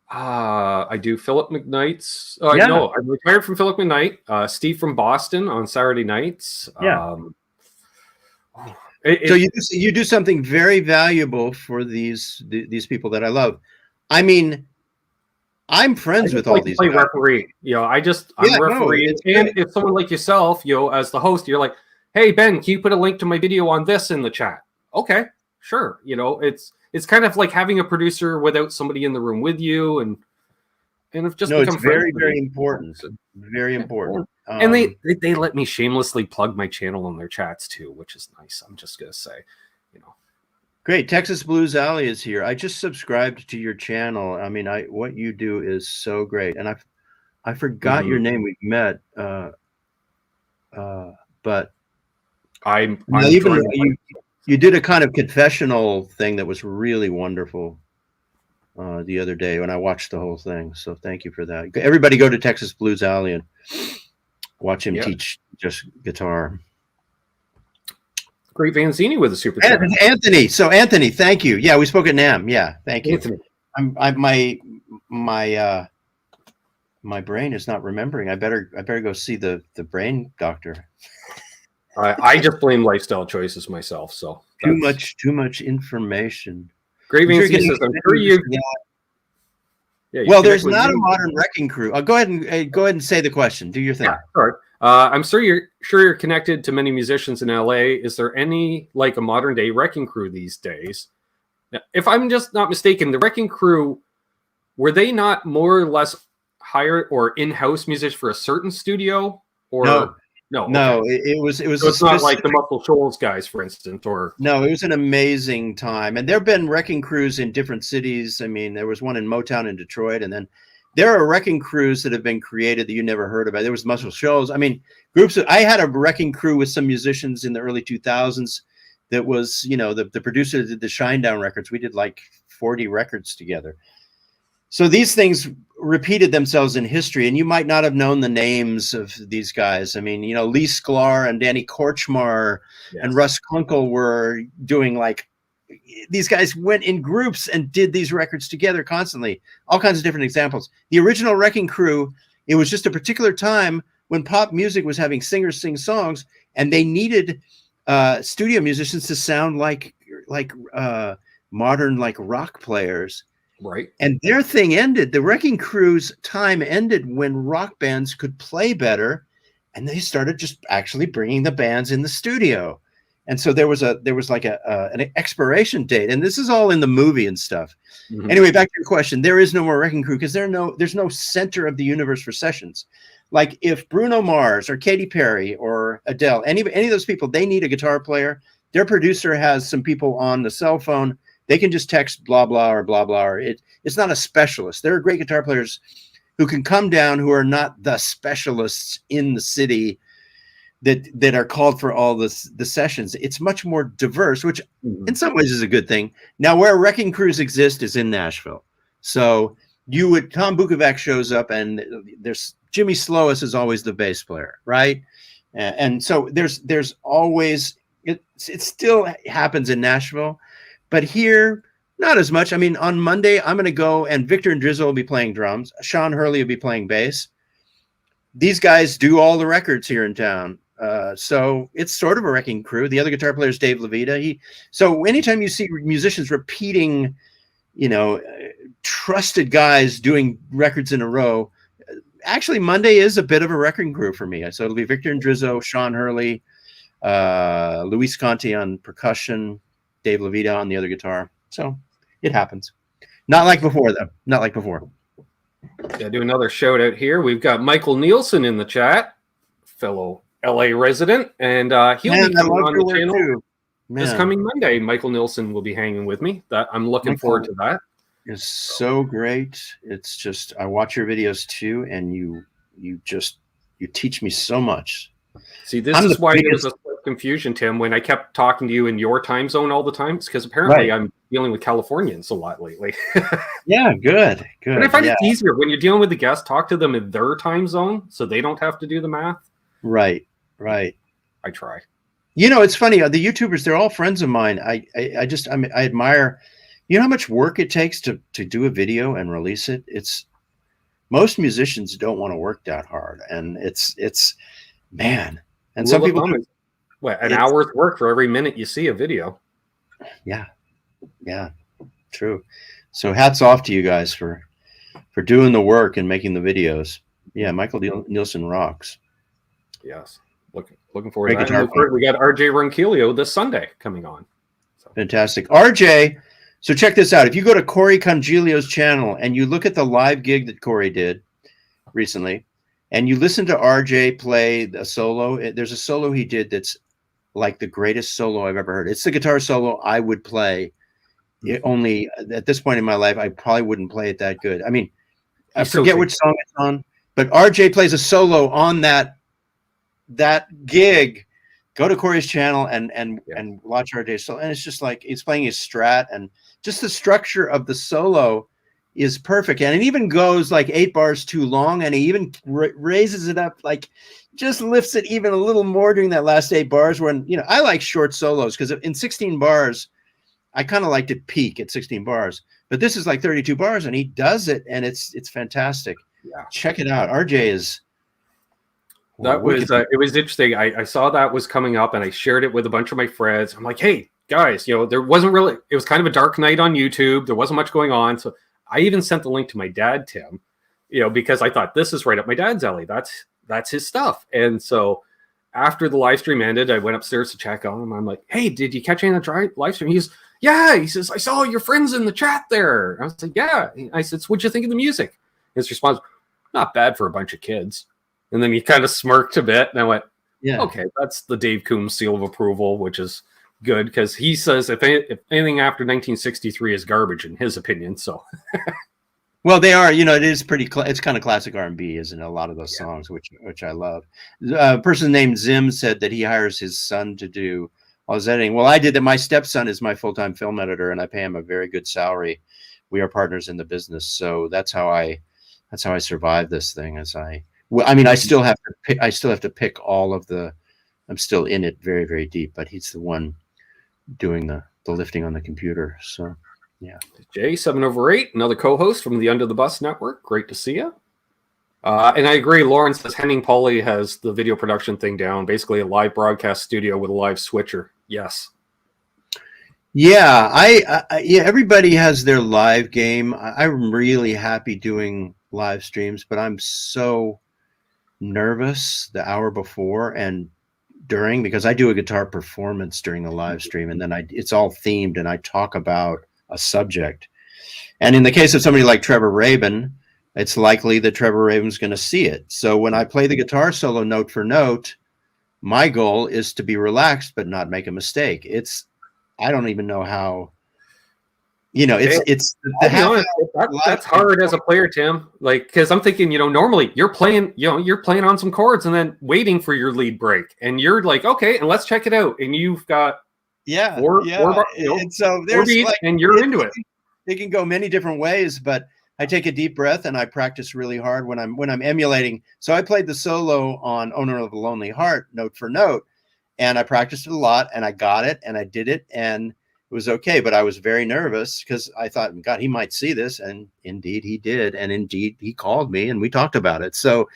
I do Philip McKnight's. No, I'm retired from Philip McKnight. Steve from Boston on Saturday nights. Yeah. So you do something very valuable for these people that I love. I mean, I'm friends with all these guys. Referee. You know, I'm referee. And if someone like yourself, you know, as the host, you're like, hey, Ben, can you put a link to my video on this in the chat? Okay, sure. You know, it's kind of like having a producer without somebody in the room with you. And it's just it's very, very important. Very important. And they let me shamelessly plug my channel in their chats too, which is nice. I'm just going to say, you know. Great. Texas Blues Alley is here. I just subscribed to your channel. I mean, what you do is so great. And I forgot your name. We've met. But I'm even trying to you did a kind of confessional thing that was really wonderful the other day when I watched the whole thing. So thank you for that. Everybody go to Texas Blues Alley and watch him teach just guitar. Great Vanzini with a super chat. Anthony. So Anthony, thank you. Yeah, we spoke at NAMM. Yeah, thank you. Anthony. My brain is not remembering. I better go see the brain doctor. I just blame lifestyle choices myself. So too much information. Great Vanzini says, I'm sure you. Yeah, well, there's not a modern wrecking crew. Go ahead and say the question. Do your thing. Yeah, sorry. I'm sure you're connected to many musicians in LA. Is there any like a modern day wrecking crew these days? Now, if I'm just not mistaken, the wrecking crew, were they not more or less hired or in-house musicians for a certain studio? Or no, it was. So it's not like the Muscle Shoals guys, for instance, or no. It was an amazing time, and there have been wrecking crews in different cities. I mean, there was one in Motown in Detroit, and then there are wrecking crews that have been created that you never heard about. There was Muscle Shoals. I mean, I had a wrecking crew with some musicians in the early 2000s. That was, the producer that did the Shinedown records. We did like 40 records together. So these things repeated themselves in history, and you might not have known the names of these guys. I mean, Lee Sklar and Danny Korchmar and Russ Kunkel were doing these guys went in groups and did these records together constantly. All kinds of different examples. The original Wrecking Crew, it was just a particular time when pop music was having singers sing songs, and they needed studio musicians to sound like modern rock players. Right. And their thing ended. The Wrecking Crew's time ended when rock bands could play better, and they started just actually bringing the bands in the studio. And so there was like an expiration date, and this is all in the movie and stuff. Mm-hmm. Anyway, back to your question. There is no more Wrecking Crew because there's no center of the universe for sessions. Like if Bruno Mars or Katy Perry or Adele, any of those people, they need a guitar player. Their producer has some people on the cell phone. They can just text blah, blah, or blah, blah. Or it's not a specialist. There are great guitar players who can come down who are not the specialists in the city that are called for all the sessions. It's much more diverse, which in some ways is a good thing. Now, where wrecking crews exist is in Nashville. So Tom Bukovac shows up, and there's Jimmy Sloas is always the bass player, right? And so there's always it still happens in Nashville. But here, not as much. I mean, on Monday, I'm going to go, and Victor and Drizzle will be playing drums. Sean Hurley will be playing bass. These guys do all the records here in town. So it's sort of a wrecking crew. The other guitar player is Dave Levita. So anytime you see musicians repeating, trusted guys doing records in a row, actually Monday is a bit of a wrecking crew for me. So it'll be Victor and Drizzle, Sean Hurley, Luis Conti on percussion, Dave Levita on the other guitar. So it happens. Not like before, though. Not like before. Yeah, do another shout out here. We've got Michael Nielsen in the chat, fellow LA resident, and he'll be coming on the channel this coming Monday. Michael Nielsen will be hanging with me. I'm looking forward to that. It's so great. It's just I watch your videos too, and you teach me so much. See, this is why there's a confusion, Tim, when I kept talking to you in your time zone all the time. It's because apparently I'm dealing with Californians a lot lately. Yeah, good. And I find it easier when you're dealing with the guests, talk to them in their time zone so they don't have to do the math. Right. I try. It's funny. The YouTubers, they're all friends of mine. I admire, how much work it takes to do a video and release it. Most musicians don't want to work that hard. And it's man. And some people an hour's work for every minute you see a video. Yeah, true. So hats off to you guys for doing the work and making the videos. Yeah, Michael Nielsen rocks. Yes, looking forward to that. We got RJ Ronquillo this Sunday coming on. So. Fantastic, RJ. So check this out. If you go to Corey Congilio's channel and you look at the live gig that Corey did recently, and you listen to RJ play a solo, there's a solo he did that's like the greatest solo I've ever heard. It's the guitar solo I would play. Only at this point in my life, I probably wouldn't play it that good. I mean, I forget which song it's on, but RJ plays a solo on that gig. go to Corey's channel and Yeah. watch RJ solo. And it's just like he's playing his Strat, and just the structure of the solo is perfect. And it even goes like 8 bars too long, and he even raises it up, like just lifts it even a little more during that last 8 bars. When, you know, I like short solos because in 16 bars, I kind of like to peak at 16 bars, but this is like 32 bars, and he does it, and it's fantastic. Yeah. Check it out. RJ is. That was it was interesting. I saw that was coming up, and I shared it with a bunch of my friends. I'm like, hey guys, you know, there wasn't really, it was kind of a dark night on YouTube. There wasn't much going on. So I even sent the link to my dad, Tim, you know, because I thought this is right up my dad's alley. That's his stuff. And so after the live stream ended, I went upstairs to check on him. I'm like, hey, did you catch any of the live stream? He's, yeah. He says, I saw your friends in the chat there. I was like, yeah. I said, so what'd you think of the music? His response, not bad for a bunch of kids. And then he kind of smirked a bit, and I went, yeah, okay, that's the Dave Coombs seal of approval, which is good, because he says if anything after 1963 is garbage in his opinion. So, well, they are, you know, it is pretty, it's kind of classic R&B, isn't it? A lot of those songs, which I love. A person named Zim said that he hires his son to do all his editing. Well, I did that. My stepson is my full-time film editor, and I pay him a very good salary. We are partners in the business, so that's how I survive this thing. Well, I mean, I still have to pick all of the. I'm still in it very, very deep, but he's the one doing the lifting on the computer. So, yeah. J7/8, another co-host from the Under the Bus Network. Great to see you. And I agree. Lauren says Henning Pauly has the video production thing down. Basically, a live broadcast studio with a live switcher. Yes. Yeah, yeah. Everybody has their live game. I'm really happy doing live streams, but I'm so nervous the hour before and during, because I do a guitar performance during the live stream, and then it's all themed, and I talk about a subject. And in the case of somebody like Trevor Rabin, it's likely that Trevor Rabin's going to see it. So when I play the guitar solo note for note, my goal is to be relaxed but not make a mistake. I don't even know how. You know, that's hard as a player, Tim. Like, because I'm thinking, you know, normally you're playing on some chords and then waiting for your lead break, and you're like, okay, and let's check it out, and you've got four and so there's beats, and you're into it. It can go many different ways, but I take a deep breath and I practice really hard when I'm emulating. So I played the solo on Owner of a Lonely Heart note for note, and I practiced it a lot, and I got it, and I did it, and it was okay, but I was very nervous because I thought, God, he might see this, and indeed he did, and indeed he called me, and we talked about it. So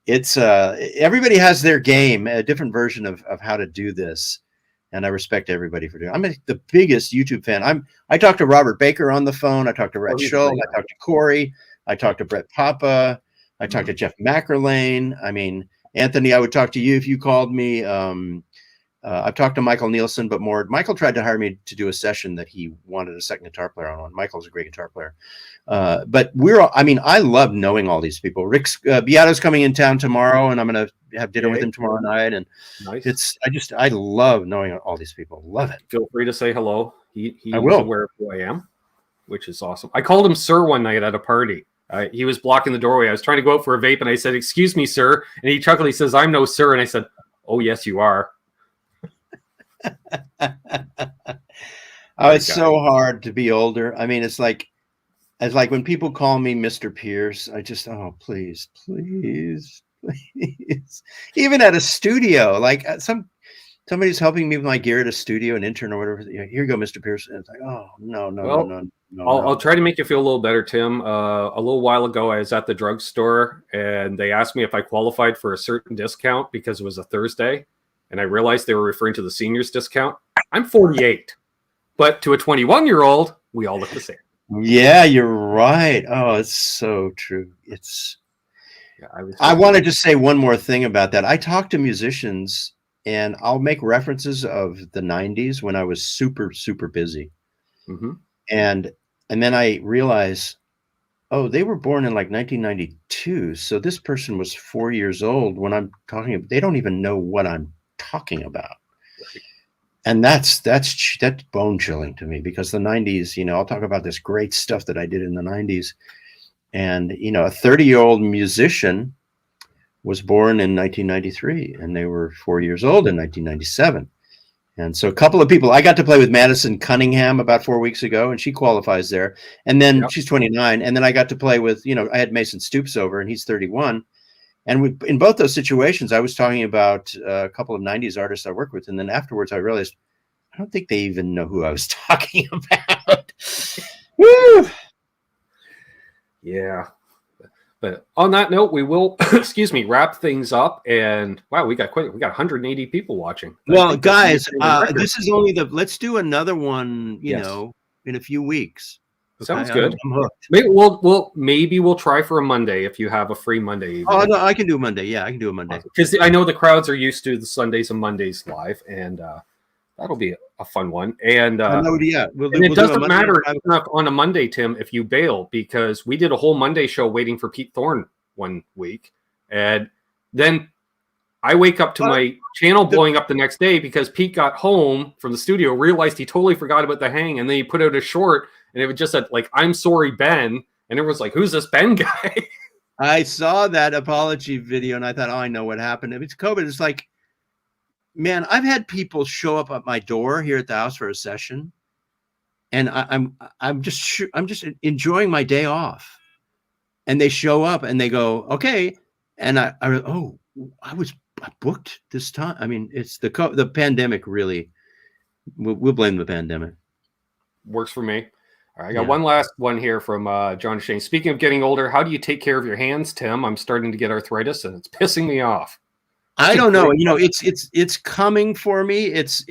it's everybody has their game, a different version of how to do this, and I respect everybody for doing it. I'm the biggest YouTube fan. I talked to Robert Baker on the phone. I talked to Rhett Shull. I talked to Corey. I talked to Brett Papa. I talked to Jeff McErlane. I mean, Anthony, I would talk to you if you called me. I've talked to Michael Nielsen, but more. Michael tried to hire me to do a session that he wanted a second guitar player on. Michael's a great guitar player. But I love knowing all these people. Rick Beato's coming in town tomorrow, and I'm going to have dinner with him tomorrow night. And nice. I love knowing all these people. Love it. Feel free to say hello. He's aware of who I am, which is awesome. I called him sir one night at a party. He was blocking the doorway. I was trying to go out for a vape, and I said, "Excuse me, sir." And he chuckled. He says, "I'm no sir." And I said, "Oh, yes, you are." It's so hard to be older. I mean, it's like when people call me Mr. Pierce, I just, please. Even at a studio, like somebody's helping me with my gear at a studio, an intern or whatever. Here you go, Mr. Pierce. And it's like, oh, no. I'll try to make you feel a little better, Tim. A little while ago, I was at the drugstore, and they asked me if I qualified for a certain discount because it was a Thursday. And I realized they were referring to the seniors discount. I'm 48, but to a 21-year-old, we all look the same. Yeah, you're right. Oh, it's so true. I wanted to say one more thing about that. I talk to musicians, and I'll make references of the 90s when I was super, super busy. Mm-hmm. And then I realize, they were born in like 1992. So this person was 4 years old when I'm talking. They don't even know what I'm talking about. And that's bone chilling to me, because the 90s, I'll talk about this great stuff that I did in the 90s. And, a 30-year-old musician was born in 1993, and they were 4 years old in 1997. And so a couple of people, I got to play with Madison Cunningham about 4 weeks ago, and she qualifies there. And then she's 29. And then I got to play with, I had Mason Stoops over, and he's 31. And in both those situations, I was talking about a couple of 90s artists I work with. And then afterwards, I realized, I don't think they even know who I was talking about. Woo! Yeah. But on that note, we will, wrap things up. And wow, we got 180 people watching. Well, guys, this is only let's do another one, in a few weeks. Okay? Sounds good. I'm hooked. Maybe we'll try for a Monday if you have a free Monday evening. Oh, no, I can do a Monday. Yeah, I can do a Monday. Because I know the crowds are used to the Sundays and Mondays live, and that'll be a fun one. And, it doesn't matter on a Monday, Tim, if you bail, because we did a whole Monday show waiting for Pete Thorne one week. And then I wake up to my channel blowing up the next day because Pete got home from the studio, realized he totally forgot about the hang, and then he put out a short, and it was just said, I'm sorry, Ben. And everyone's like, who's this Ben guy? I saw that apology video, and I thought, I know what happened. If it's COVID, it's like, man, I've had people show up at my door here at the house for a session, and I'm just enjoying my day off, and they show up and they go, okay, and I was booked this time. I mean, it's the pandemic really. We'll blame the pandemic. Works for me. All right, I got one last one here from John Shane. Speaking of getting older, how do you take care of your hands, Tim? I'm starting to get arthritis, and it's pissing me off. I don't know. It's coming for me. It's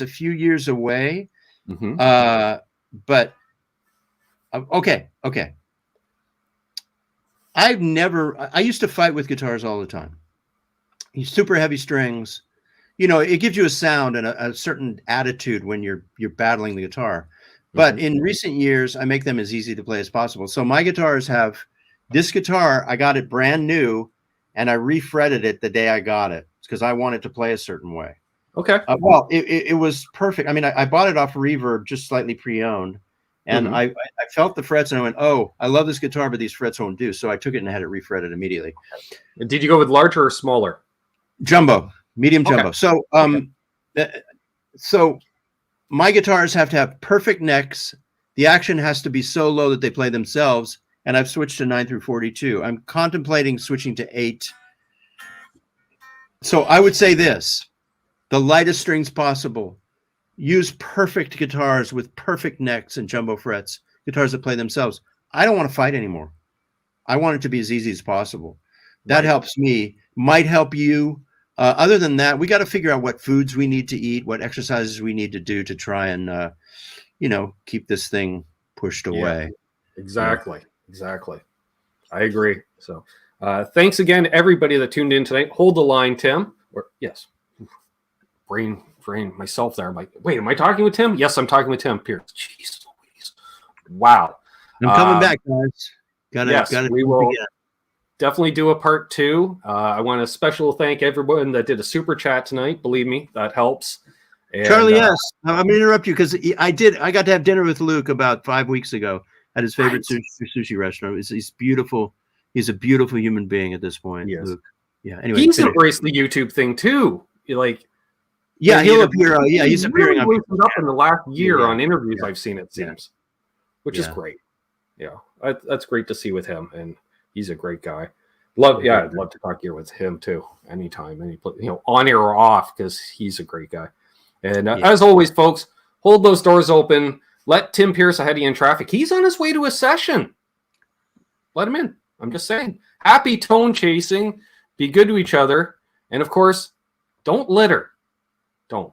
a few years away. Mm-hmm. But okay. I used to fight with guitars all the time. Super heavy strings. It gives you a sound and a certain attitude when you're battling the guitar. But in recent years, I make them as easy to play as possible. So my guitars have this guitar. I got it brand new, and I refretted it the day I got it because I wanted to play a certain way. Okay. Well, it was perfect. I mean, I bought it off Reverb, just slightly pre-owned, and I felt the frets, and I went, "Oh, I love this guitar, but these frets won't do." So I took it and had it refretted immediately. Did you go with larger or smaller? Jumbo, medium jumbo. Okay. So my guitars have to have perfect necks. The action has to be so low that they play themselves. And I've switched to 9 through 42. I'm contemplating switching to 8. So I would say this: the lightest strings possible. Use perfect guitars with perfect necks and jumbo frets, guitars that play themselves. I don't want to fight anymore. I want it to be as easy as possible. That helps me, might help you. Other than that, we got to figure out what foods we need to eat, what exercises we need to do to try and, keep this thing pushed away. Exactly. I agree. So thanks again, everybody that tuned in tonight. Hold the line, Tim. Yes. Brain myself there. I'm like, wait, am I talking with Tim? Yes, I'm talking with Tim Pierce. Jeez Louise. Wow. I'm coming back, guys. We will definitely do a part 2. I want to special thank everyone that did a super chat tonight. Believe me, that helps. And, Charlie, yes. I'm going to interrupt you because I got to have dinner with Luke about 5 weeks ago at his favorite sushi restaurant. He's beautiful. He's a beautiful human being at this point. Yes. Luke. Yeah. Anyway, he's embraced the YouTube thing too. He'll appear. He's appearing up in the last year on interviews. I've seen, it seems, which is great. Yeah, that's great to see with him, and he's a great guy. I'd love to talk here with him too, anytime, on air or off, because he's a great guy. And as always, folks, hold those doors open. Let Tim Pierce ahead of you in traffic. He's on his way to a session. Let him in. I'm just saying. Happy tone chasing. Be good to each other. And of course, don't litter. Don't.